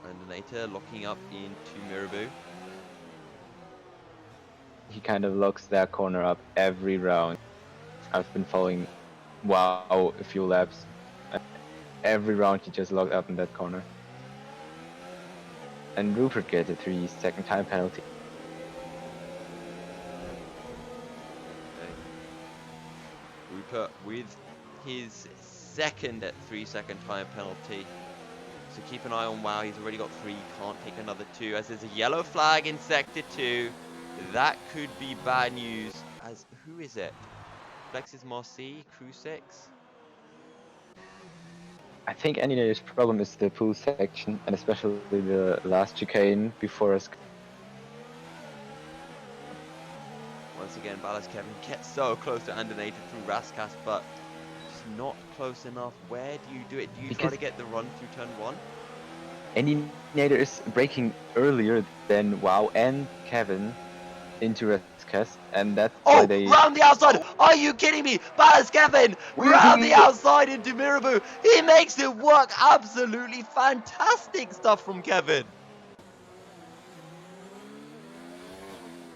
Andinator locking up into Mirabu.
He kind of locks that corner up every round. I've been following WoW a few laps. Every round he just locked up in that corner. And Rupert gets a 3-second time penalty.
Okay. Rupert with his second 3-second time penalty. So keep an eye on WoW. He's already got 3. Can't take another 2. As there's a yellow flag in Sector 2. That could be bad news. As who is it? Flex's Marcy, Crew 6.
I think Animator's problem is the pool section, and especially the last chicane before us.
Once again, Ballas Kevin gets so close to Andinator through Raskas, but just not close enough. Where do you do it? Do you try
Because
to get the run through turn 1?
Endinator is breaking earlier than WoW and Kevin into Rescast, and that's why
Oh,
they.
round the outside!
Oh,
Are you kidding me? Ballas Kevin, round the
really?
outside into Mirabu. He makes it work. Absolutely fantastic stuff from Kevin.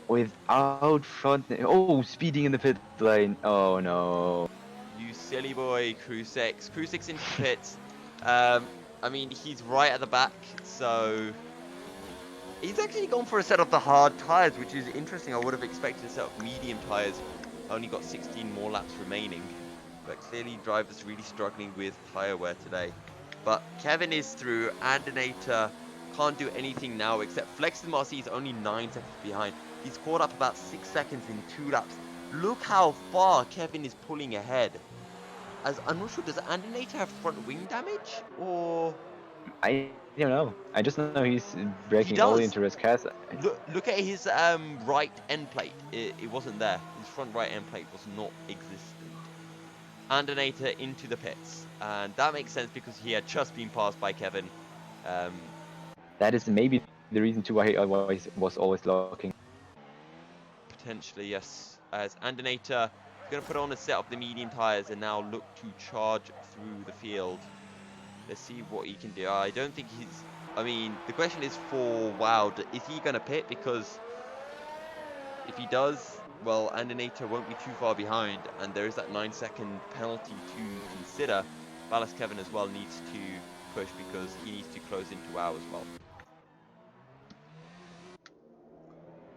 Without front. Oh, speeding in the pit lane. Oh no.
You silly boy, Crucix. Crucix into the pits. I mean, he's right at the back, so he's actually gone for a set of the hard tyres, which is interesting. I would have expected a set of medium tyres. Only got 16 more laps remaining. But clearly drivers really struggling with tyre wear today. But Kevin is through. Andinator can't do anything now except Flex and Marcy is only 9 seconds behind. He's caught up about 6 seconds in 2 laps. Look how far Kevin is pulling ahead. As I'm not sure, does Andinator have front wing damage? Or
I don't know. I just know he's
he
breaking only
does.
into Rescast.
Look at his right end plate. It wasn't there. His front right end plate was not existent. Andinator into the pits. And that makes sense because he had just been passed by Kevin.
That is maybe the reason too why he was always locking.
Potentially, yes. As Andinator is going to put on a set of the medium tyres and now look to charge through the field. Let's see what he can do. I don't think he's... I mean, the question is for WoW, is he going to pit? Because if he does, well, Andinator won't be too far behind, and there is that 9-second penalty to consider. Ballas Kevin as well needs to push because he needs to close into WoW as well.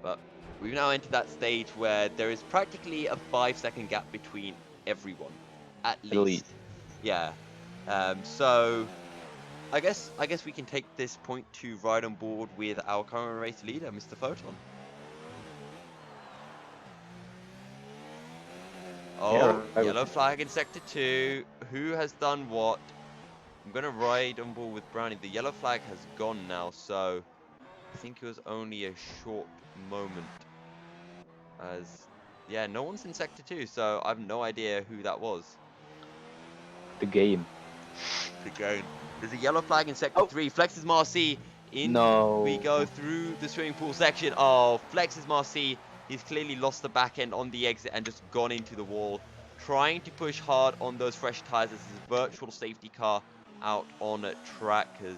But we've now entered that stage where there is practically a 5-second gap between everyone, at least. Yeah. So I guess we can take this point to ride on board with our current race leader, Mr. Photon. Oh,
Yeah,
yellow flag in sector 2. Who has done what? I'm gonna ride on board with Brownie. The yellow flag has gone now, so I think it was only a short moment. As yeah, no one's in sector 2, so I have no idea who that was.
the game.
The game. There's a yellow flag in sector 3. Flex's Marcy. In we
No.
go through the swimming pool section. Oh, Flex's Marcy. He's clearly lost the back end on the exit and just gone into the wall. Trying to push hard on those fresh tyres as his virtual safety car out on track as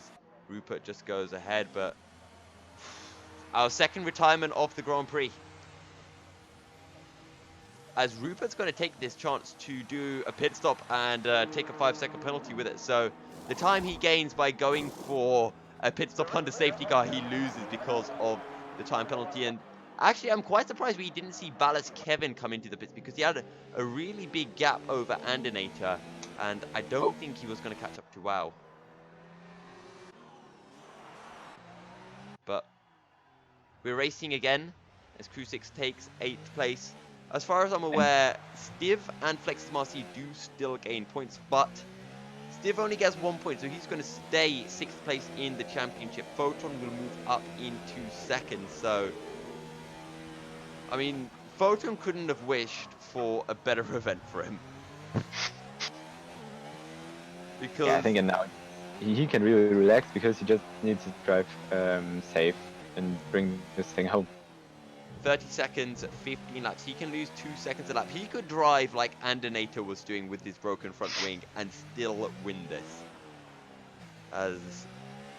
Rupert just goes ahead. But our second retirement of the Grand Prix. As Rupert's going to take this chance to do a pit stop and take a 5-second penalty with it. So the time he gains by going for a pit stop under safety car, he loses because of the time penalty. And actually, I'm quite surprised we didn't see Ballas Kevin come into the pits because he had a really big gap over Andinator. And I don't think he was going to catch up to WoW. But we're racing again as Crucix takes 8th place. As far as I'm aware, Stiv and Flex's Marcy do still gain points, but Stiv only gets 1 point, so he's going to stay 6th place in the championship. Photon will move up into 2nd, so I mean, Photon couldn't have wished for a better event for him. Because
Yeah, I think now he can really relax because he just needs to drive safe and bring this thing home.
30 seconds, 15 laps. He can lose 2 seconds a lap. He could drive like Andinator was doing with his broken front wing and still win this. As,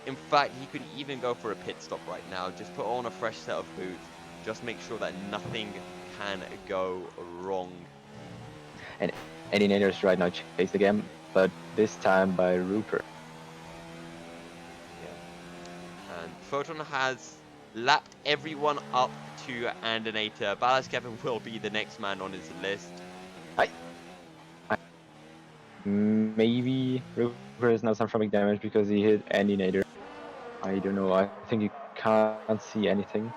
in fact, he could even go for a pit stop right now. Just put on a fresh set of boots. Just make sure that nothing can go wrong.
And Endinator is right now chased again, but this time by Rupert.
Yeah. And Photon has lapped everyone up to Andinator. Ballas Kevin will be the next man on his list.
Maybe Rupert is not suffering damage because he hit Endinator. I don't know. I think he can't see anything.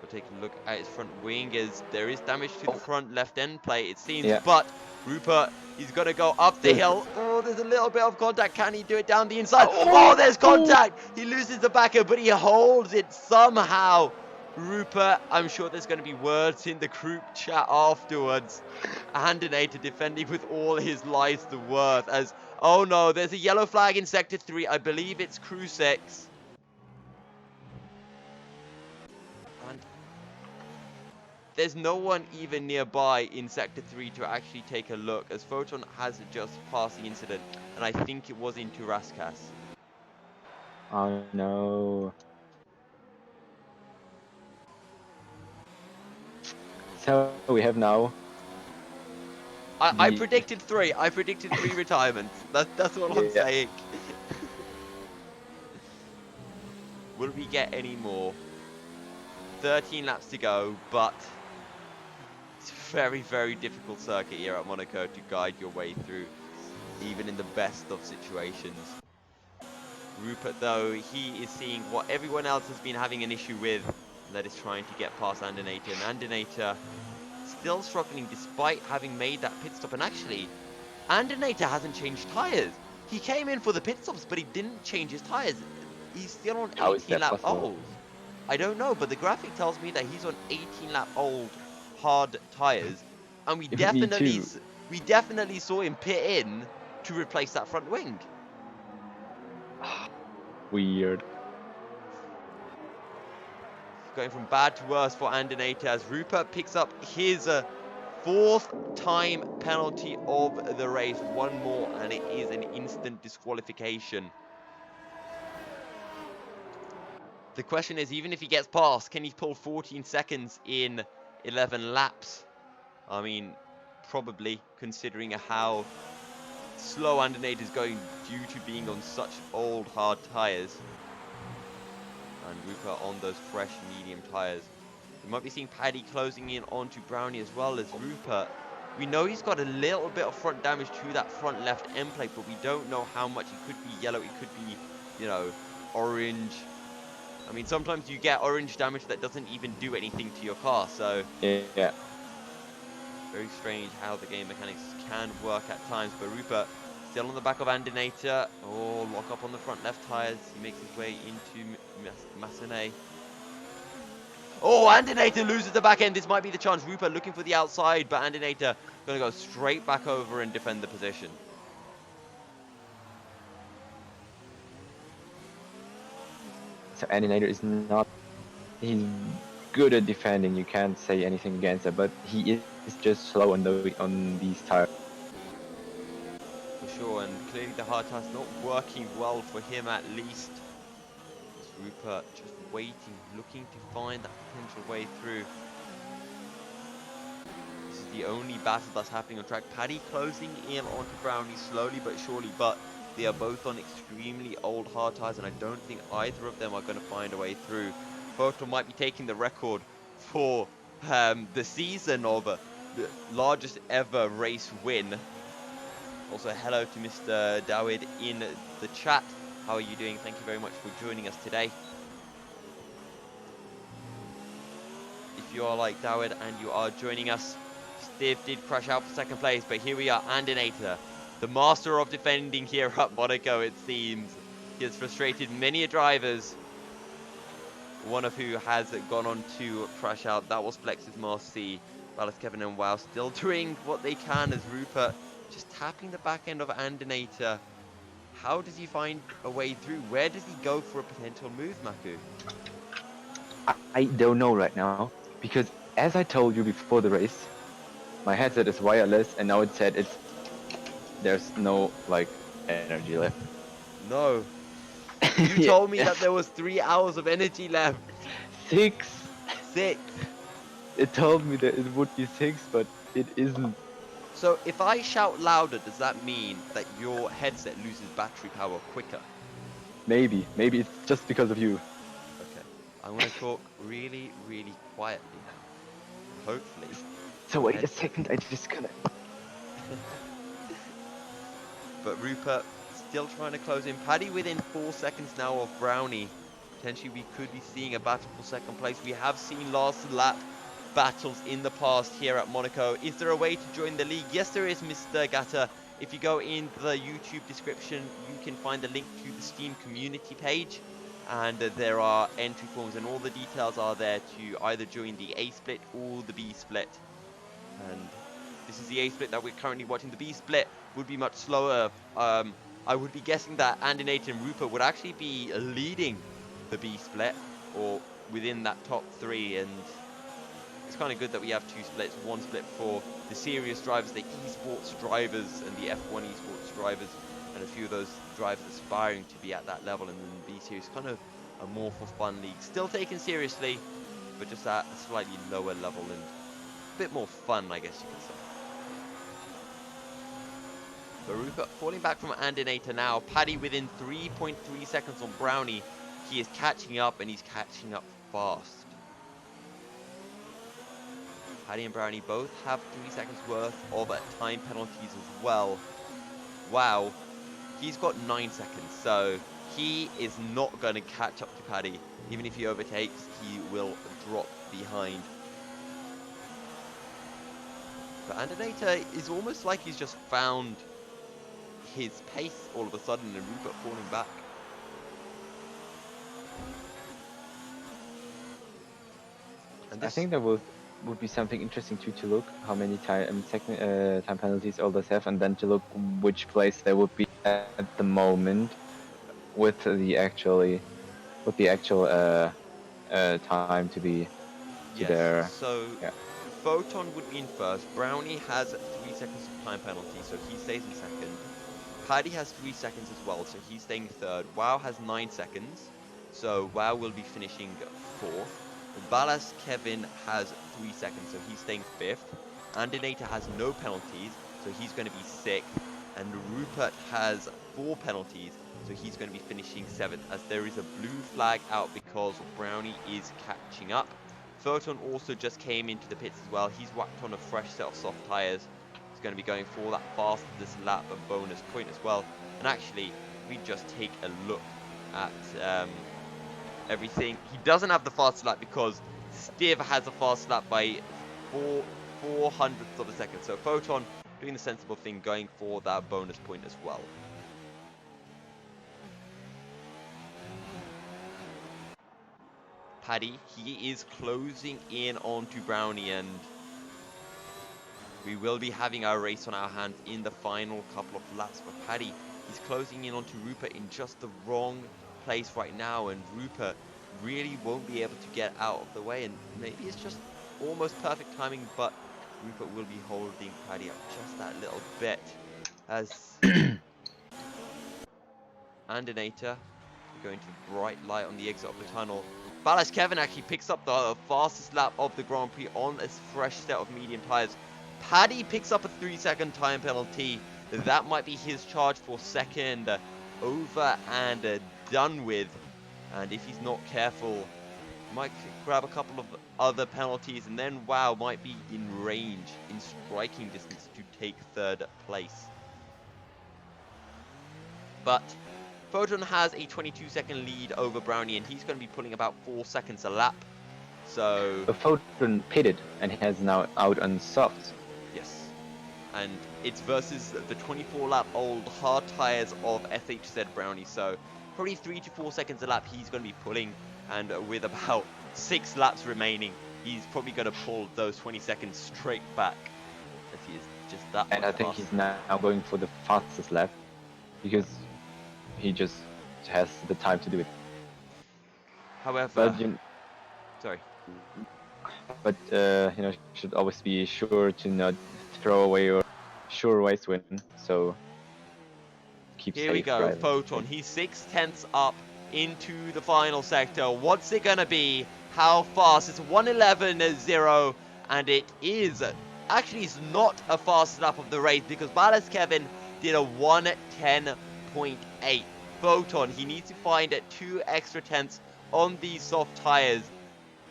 We'll take a look at his front wing as there is damage to the front left end plate, it seems.
Yeah.
But Rupert, he's got to go up the hill. Oh, there's a little bit of contact. Can he do it down the inside? Oh, there's contact. He loses the backer, but he holds it somehow. Rupert, I'm sure there's going to be words in the group chat afterwards. Handinator defending with all his lives the worth as, oh no, there's a yellow flag in Sector 3. I believe it's Crew 6. And there's no one even nearby in Sector 3 to actually take a look, as Photon has just passed the incident, and I think it was into Raskas.
Oh no. So we have now
I
the
predicted 3. I predicted 3 retirements. That's all I'm
yeah.
saying. Will we get any more? 13 laps to go, but it's a very, very difficult circuit here at Monaco to guide your way through, even in the best of situations. Rupert, though, he is seeing what everyone else has been having an issue with, and that is trying to get past Andinator. And Andinator still struggling despite having made that pit stop. And actually, Andinator hasn't changed tyres. He came in for the pit stops, but he didn't change his tyres. He's still on
How is
18
that
lap
possible?
old. I don't know, but the graphic tells me that he's on 18 lap old hard tyres, and we
Me too.
definitely saw him pit in to replace that front wing.
Weird.
Going from bad to worse for Andinator as Rupert picks up his 4th time penalty of the race. One more, and it is an instant disqualification. The question is, even if he gets past, can he pull 14 seconds in 11 laps? I mean, probably, considering how slow Andinator is going due to being on such old, hard tyres. And Rupert on those fresh, medium tyres. We might be seeing Paddy closing in onto Brownie as well as Rupert. We know he's got a little bit of front damage to that front left end plate, but we don't know how much. It could be yellow, it could be, you know, orange. I mean, sometimes you get orange damage that doesn't even do anything to your car, so
Yeah.
very strange how the game mechanics can work at times. But Rupert still on the back of Andinator. Oh, lock up on the front left tyres. He makes his way into Massenet. Oh, Andinator loses the back end. This might be the chance. Rupert looking for the outside, but Andinator going to go straight back over and defend the position.
So Animator is not. He's good at defending. You can't say anything against it, but he is just slow on these tires.
For sure, and clearly the hard tire's not working well for him at least. Rupert just waiting, looking to find that potential way through. This is the only battle that's happening on track. Paddy closing in onto Brownie slowly but surely, but they are both on extremely old hard tires, and I don't think either of them are going to find a way through. Photo might be taking the record for the season of the largest ever race win. Also, hello to Mr. Dawid in the chat. How are you doing? Thank you very much for joining us today. If you are like Dawid and you are joining us, Steve did crash out for second place, but here we are, Andinator, the master of defending here at Monaco, it seems. He has frustrated many drivers, one of who has gone on to crash out. That was Flex's Marcy, Ballas Kevin and Wow still doing what they can as Rupert just tapping the back end of Andinator. How does he find a way through? Where does he go for a potential move, Maku?
I don't know right now, because as I told you before the race, my headset is wireless, and now it said there's no like energy left.
No. You told me that there was 3 hours of energy left.
6.
6.
It told me that it would be 6, but it isn't.
So if I shout louder, does that mean that your headset loses battery power quicker?
Maybe it's just because of you.
Okay. I'm going to talk really, really quietly now. Hopefully.
So wait a second, I just gonna.
But Rupert still trying to close in. Paddy within 4 seconds now of Brownie. Potentially we could be seeing a battle for second place. We have seen last lap battles in the past here at Monaco. Is there a way to join the league? Yes, there is, Mr. Gatta. If you go in the YouTube description, you can find the link to the Steam community page. and there are entry forms, and all the details are there to either join the A split or the B split. And this is the A split that we're currently watching. The B split would be much slower. I would be guessing that Andinate and Rupert would actually be leading the B split, or within that top three, and it's kind of good that we have two splits. One split for the serious drivers, the esports drivers, and the F1 esports drivers, and a few of those drivers aspiring to be at that level. And then the B series, kind of a more for fun league, still taken seriously, but just at a slightly lower level and a bit more fun, I guess you could say. So Rupert falling back from Andinator now. Paddy within 3.3 seconds on Brownie. He is catching up, and he's catching up fast. Paddy and Brownie both have 3 seconds worth of time penalties as well. Wow. He's got 9 seconds, so he is not going to catch up to Paddy. Even if he overtakes, he will drop behind. But Andinator is almost like he's just found his pace all of a sudden, and Rupert falling back. And
I think that would be something interesting to look how many time penalties all those have, and then to look which place they would be at the moment with the actual time to be to their.
So
Yeah.
Photon would be in first. Brownie has 3 seconds of time penalty, so he stays in second. Paddy has 3 seconds as well, so he's staying third. Wow has 9 seconds, so Wow will be finishing fourth. Ballas Kevin has 3 seconds, so he's staying fifth. Andinator has no penalties, so he's going to be sixth. And Rupert has 4 penalties, so he's going to be finishing seventh, as there is a blue flag out because Brownie is catching up. Photon also just came into the pits as well. He's whacked on a fresh set of soft tyres. He's going to be going for that fastest lap and bonus point as well. And actually, if we just take a look at everything, he doesn't have the fastest lap because Stiv has a fast lap by 4/400ths of a second. So Photon doing the sensible thing, going for that bonus point as well. Paddy, he is closing in onto Brownie, and we will be having our race on our hands in the final couple of laps. But Paddy, he's closing in onto Rupert in just the wrong place right now, and Rupert really won't be able to get out of the way, and maybe it's just almost perfect timing, but Rupert will be holding Paddy up just that little bit as Andinator going to the bright light on the exit of the tunnel. Ballas Kevin actually picks up the fastest lap of the Grand Prix on a fresh set of medium tyres. Paddy picks up a 3-second time penalty. That might be his charge for second. Over and done with. And if he's not careful, might grab a couple of other penalties, and then Wow might be in range, in striking distance to take third place. But Photon has a 22-second lead over Brownie, and he's going to be pulling about 4 seconds a lap. So
Photon pitted and has now out on softs.
Yes. And it's versus the 24-lap-old hard tires of SHZ Brownie. So probably 3 to 4 seconds a lap he's going to be pulling. And with about 6 laps remaining, he's probably going to pull those 20 seconds straight back. As he is just that much
And I think
faster.
he's now going for the fastest lap because he just has the time to do it.
However,
But
sorry.
But should always be sure to not throw away your sure race win. So keep
Here
safe.
we go,
driving.
Photon. He's 6/10 up into the final sector. What's it gonna be? How fast? It's 1:11.0, and it is actually it's not a fast lap of the race because Ballas Kevin did a 1:10.8. Photon, he needs to find 2 extra tenths on these soft tires.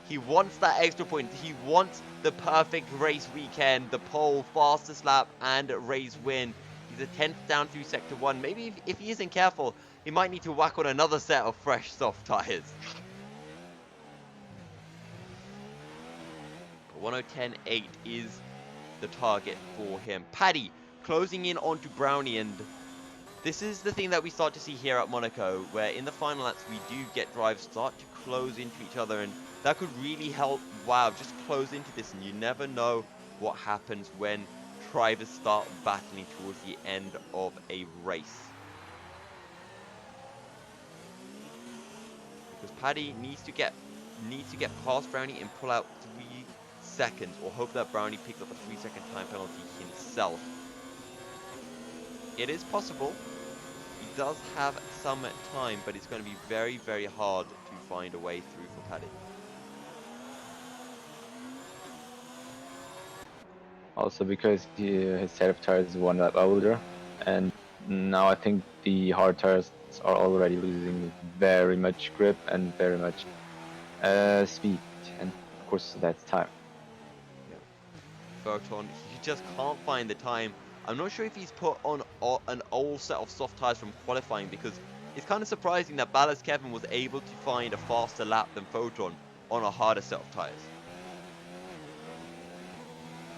He wants that extra point. He wants the perfect race weekend, the pole, fastest lap, and race win. He's a 10th down through Sector 1. Maybe if he isn't careful, he might need to whack on another set of fresh soft tyres. 1:10.8 is the target for him. Paddy closing in onto Brownie, and This is the thing that we start to see here at Monaco, where in the final laps we do get drivers start to close into each other, and that could really help. Wow, just close into this, and you never know what happens when drivers start battling towards the end of a race. Because Paddy needs to get past Brownie and pull out 3 seconds, or hope that Brownie picks up a 3-second time penalty himself. It is possible. He does have some time, but it's going to be very, very hard to find a way through for Paddy.
Also because his set of tires is one lap older, and now I think the hard tires are already losing very much grip and very much speed, and of course that's time.
Yeah. Photon, he just can't find the time. I'm not sure if he's put on an old set of soft tires from qualifying, because it's kind of surprising that Ballast Kevin was able to find a faster lap than Photon on a harder set of tires.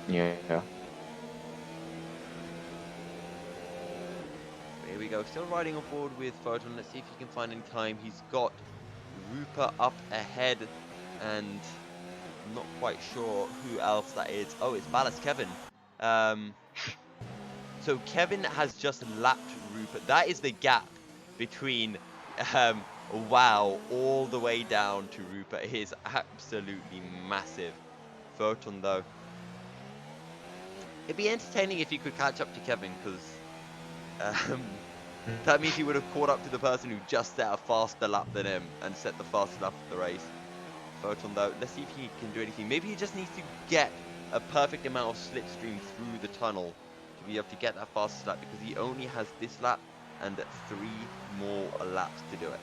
Yeah.
Here we go, still riding on board with Photon. Let's see if he can find any time. He's got Rupert up ahead, and I'm not quite sure who else that is. Oh, it's Ballast Kevin. So Kevin has just lapped Rupert. That is the gap between WoW all the way down to Rupert. It is absolutely massive. Photon, though. It'd be entertaining if he could catch up to Kevin, because that means he would have caught up to the person who just set a faster lap than him and set the fastest lap of the race. Photon, though, let's see if he can do anything. Maybe he just needs to get a perfect amount of slipstream through the tunnel to be able to get that fastest lap, because he only has this lap and 3 more laps to do it.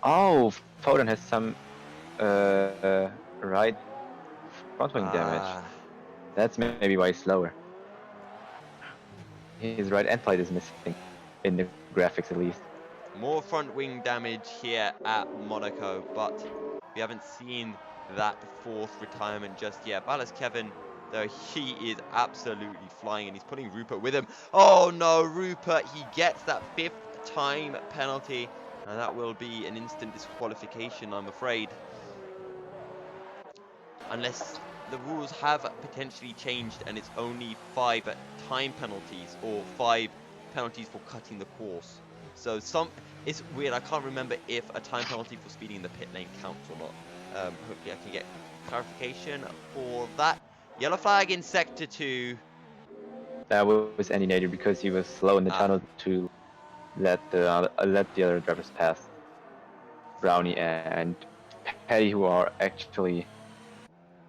Oh, Foden has some right front wing damage. That's maybe why he's slower. His right end plate is missing, in the graphics at least.
More front wing damage here at Monaco, but we haven't seen that 4th retirement just yet. Ballast Kevin, though, he is absolutely flying, and he's putting Rupert with him. Oh no, Rupert, he gets that 5th time penalty, and that will be an instant disqualification, I'm afraid. Unless the rules have potentially changed and it's only 5 time penalties, or 5 penalties for cutting the course. So it's weird, I can't remember if a time penalty for speeding in the pit lane counts or not. Hopefully I can get clarification for that. Yellow flag in sector 2.
That was alienated because he was slow in the tunnel to let the other drivers pass. Brownie and Petty, who are actually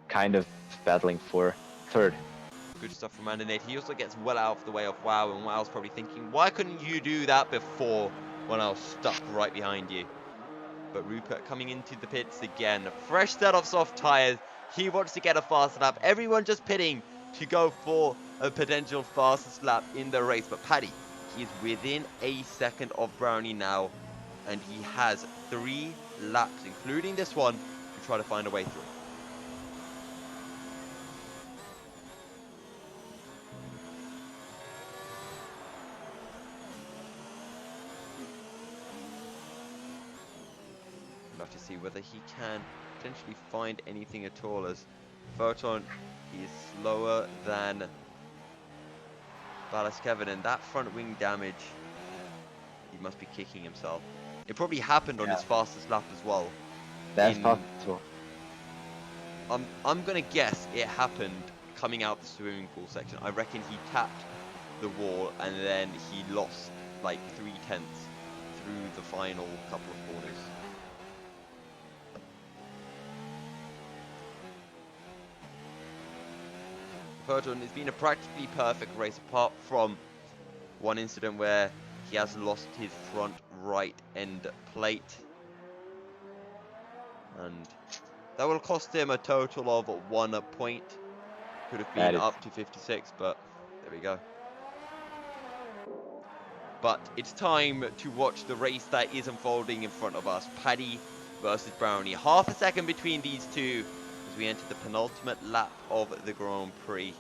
kind of battling for 3rd.
Good stuff from Nate. He also gets well out of the way of WoW, and WoW's probably thinking, why couldn't you do that before when I was stuck right behind you? But Rupert coming into the pits again. Fresh set of soft tires. He wants to get a fast lap. Everyone just pitting to go for a potential fastest lap in the race. But Paddy, he is within a second of Brownie now, and he has 3 laps, including this one, to try to find a way through. To see whether he can potentially find anything at all, as Photon, he is slower than Ballast Kevin, and that front wing damage, he must be kicking himself. It probably happened on his fastest lap as well.
That's possible.
I'm gonna guess it happened coming out the swimming pool section. I reckon he tapped the wall and then he lost like 3/10 through the final couple of corners. Photon, it's been a practically perfect race, apart from one incident where he has lost his front right end plate, and that will cost him a total of 1 point. Could have been up to 56, but there we go. But it's time to watch the race that is unfolding in front of us. Paddy versus Brownie. Half a second between these two as we enter the penultimate lap of the Grand Prix.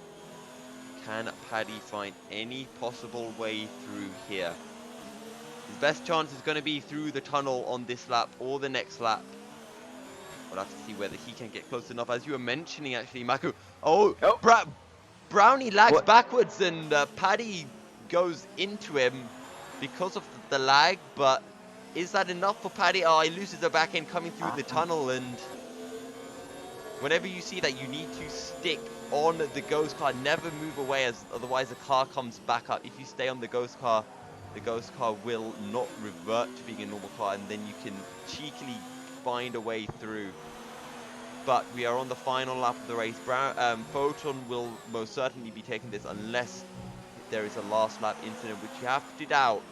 Can Paddy find any possible way through here? His best chance is going to be through the tunnel on this lap or the next lap. We'll have to see whether he can get close enough. As you were mentioning, actually, Maku. Oh,
Oh,
Brownie lags
what?
backwards, and Paddy goes into him because of the lag. But is that enough for Paddy? Oh, he loses the back end coming through the tunnel. And whenever you see that, you need to stick on the ghost car. Never move away, as otherwise the car comes back up. If you stay on the ghost car will not revert to being a normal car, and then you can cheekily find a way through. But we are on the final lap of the race. Photon will most certainly be taking this unless there is a last lap incident, which you have to doubt.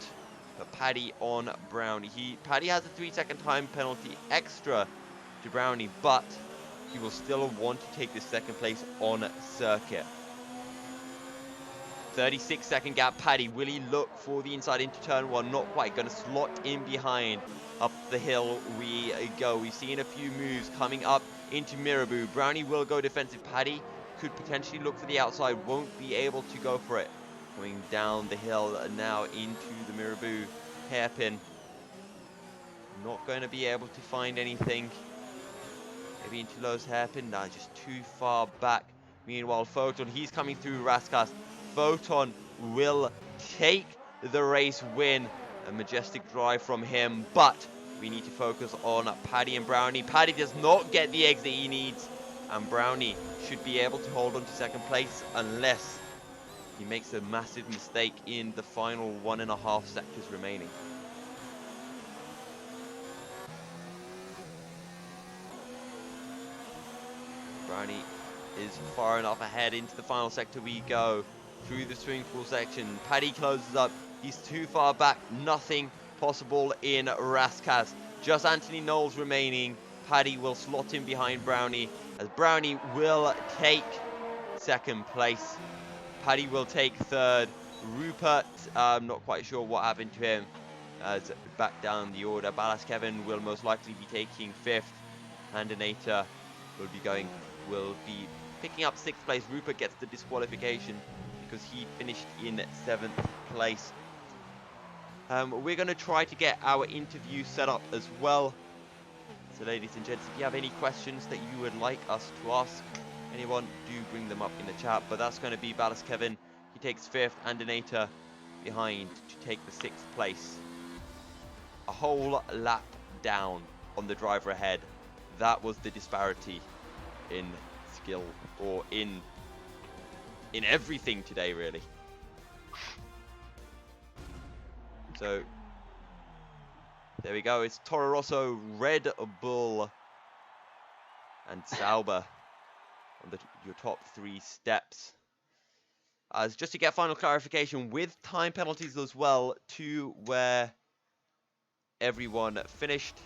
But Paddy on Brownie. Paddy has a 3-second time penalty extra to Brownie, but he will still want to take the second place on circuit. 36-second gap. Paddy, will he look for the inside into turn one? Not quite. Going to slot in behind. Up the hill we go. We've seen a few moves coming up into Mirabu. Brownie will go defensive. Paddy could potentially look for the outside. Won't be able to go for it. Coming down the hill now into the Mirabu hairpin. Not going to be able to find anything. Maybe into Lowe's hairpin. Nah, just too far back. Meanwhile, Photon, he's coming through Raskas. Photon will take the race win. A majestic drive from him, but we need to focus on Paddy and Brownie. Paddy does not get the exit he needs, and Brownie should be able to hold on to second place unless he makes a massive mistake in the final 1.5 sectors remaining. Brownie is far enough ahead. Into the final sector we go. Through the swimming pool section. Paddy closes up. He's too far back. Nothing possible in Raskas. Just Anthony Knowles remaining. Paddy will slot in behind Brownie, as Brownie will take second place. Paddy will take third. Rupert, I'm not quite sure what happened to him. As back down the order. Ballas Kevin will most likely be taking fifth. Handinator will be picking up 6th place. Rupert gets the disqualification because he finished in 7th place. We're going to try to get our interview set up as well. So ladies and gents, if you have any questions that you would like us to ask anyone, do bring them up in the chat. But that's going to be Ballas Kevin. He takes 5th, Andinator behind to take the 6th place. A whole lap down on the driver ahead. That was the disparity in skill, or in everything today, really. So there we go. It's Toro Rosso, Red Bull, and Sauber on your top 3 steps. As just to get final clarification, with time penalties as well, to where everyone finished.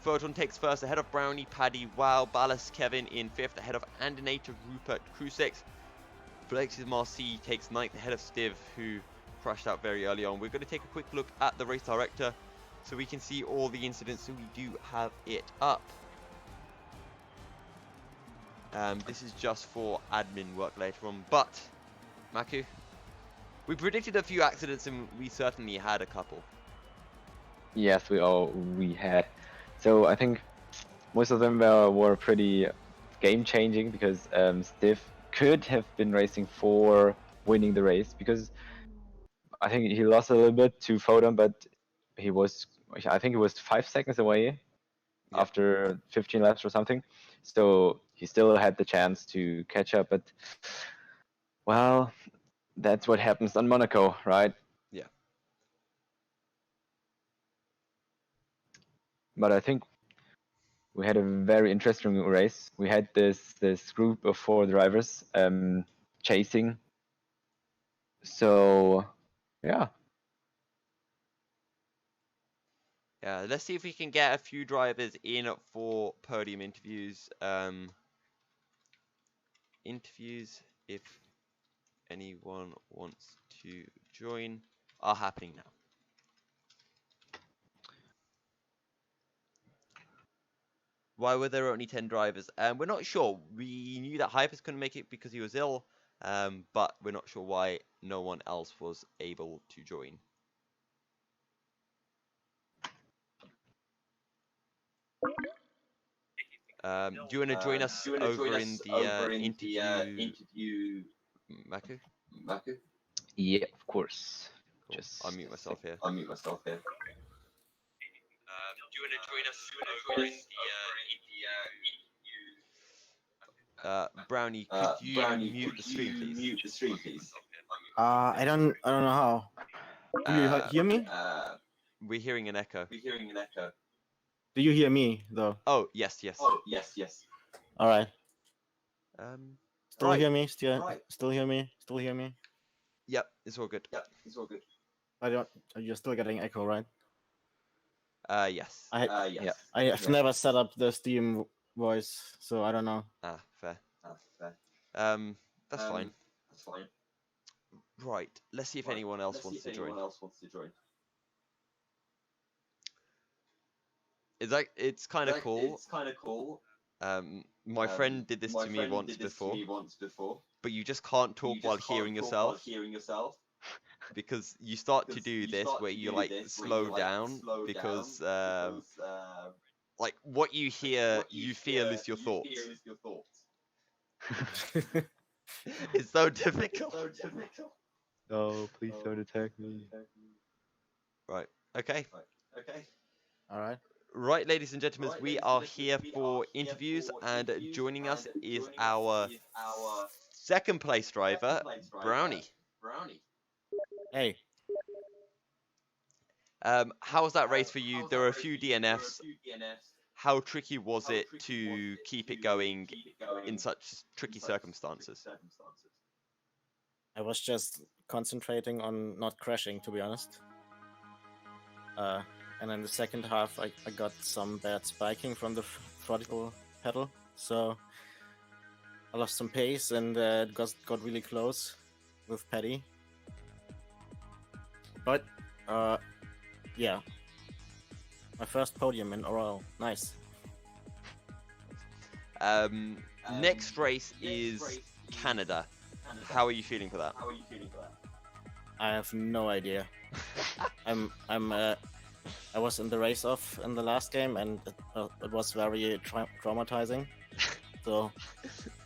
Photon takes first ahead of Brownie, Paddy, Wow, Ballas, Kevin in 5th ahead of Andinator, Rupert, Crew 6th. Flexis Marcy takes 9th ahead of Stiv, who crashed out very early on. We're going to take a quick look at the race director so we can see all the incidents, so we do have it up. This is just for admin work later on, but Maku, we predicted a few accidents and we certainly had a couple.
Yes, we had. So I think most of them were pretty game-changing because Stiff could have been racing for winning the race, because I think he lost a little bit to Photon, but I think he was 5 seconds away after 15 laps or something. So he still had the chance to catch up, but well, that's what happens on Monaco, right?
Yeah.
But I think we had a very interesting race. We had this group of 4 drivers chasing. So yeah.
Yeah, let's see if we can get a few drivers in for podium interviews. Interviews, if anyone wants to join, are happening now. Why were there only 10 drivers? We're not sure. We knew that Hypers couldn't make it because he was ill. but we're not sure why no one else was able to join. Do you want to join us over in the interview, Maku?
Yeah, of course.
Cool.
Just
I'll mute myself here.
I'll mute myself here.
Do you want to join us over in the Brownie, could you mute the stream, please?
I don't know how. Do you hear me?
We're hearing an echo.
Do you hear me though?
Oh, yes.
All right. Still
right.
hear me? Still hear me? Still hear me?
Yep, it's all good.
You're still getting echo, right?
Yes.
I have never set up the Steam voice, so I don't know.
Fair. That's fine. Right, let's see if anyone else wants to join. It's kind of cool. My friend did this to me once before, but you just can't talk while hearing yourself, because you start to do this where you like slow down, because like what you hear, you feel is your thoughts. It's so difficult.
Oh, please don't attack me.
Right. Okay.
All right.
Right, ladies and gentlemen, we are here for interviews, and joining us is our second place driver, Brownie.
Hey.
How was that race for you? There were a few DNFs. How tricky was it to keep it going in such tricky circumstances?
I was just concentrating on not crashing, to be honest. And in the second half, I got some bad spiking from the throttle pedal, so I lost some pace, and it got really close with Paddy. But yeah, my first podium in ORL. Nice.
Next race is Canada. How are you feeling for that?
I have no idea. I was in the race-off in the last game, and it was very traumatizing. So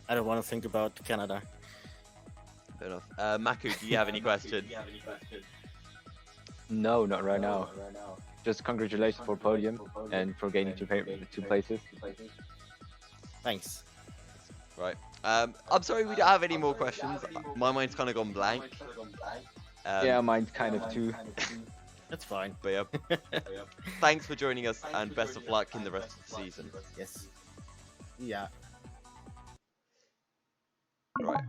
I don't want to think about Canada.
Fair enough. Maku, do you have any question?
No, not right now. Just congratulations for podium and for gaining two places.
Thanks.
Right. I'm sorry we don't have any more questions. My mind's kind of gone blank.
Yeah, mine's kind of too.
That's fine.
But yeah. Thanks for joining us, and best of luck in the rest of the season.
Yes. Yeah.
Right.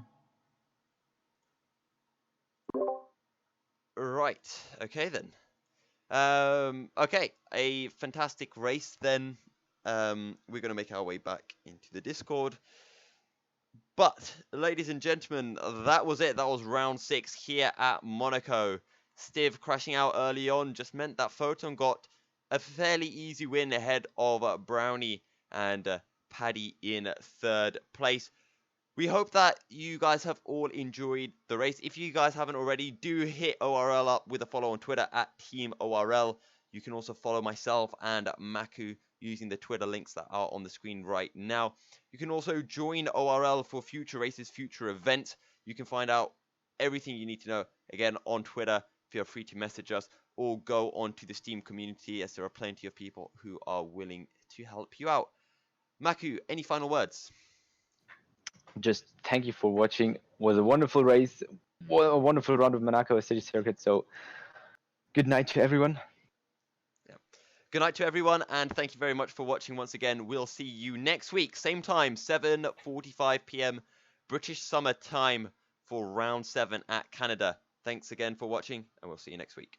Right. Okay then. Okay. A fantastic race then. We're gonna make our way back into the Discord. But, ladies and gentlemen, that was it. That was round 6 here at Monaco. Stiv crashing out early on just meant that Photon got a fairly easy win ahead of Brownie and Paddy in 3rd place. We hope that you guys have all enjoyed the race. If you guys haven't already, do hit ORL up with a follow on Twitter at Team ORL. You can also follow myself and Maku using the Twitter links that are on the screen right now. You can also join ORL for future races, future events. You can find out everything you need to know, again, on Twitter. Feel free to message us or go onto the Steam community, as there are plenty of people who are willing to help you out. Maku, any final words?
Just thank you for watching. It was a wonderful race, a wonderful round of Monaco City Circuit. So good night to everyone.
Yeah. Good night to everyone, and thank you very much for watching once again. We'll see you next week, same time, 7:45 p.m. British Summer Time for round 7 at Canada. Thanks again for watching, and we'll see you next week.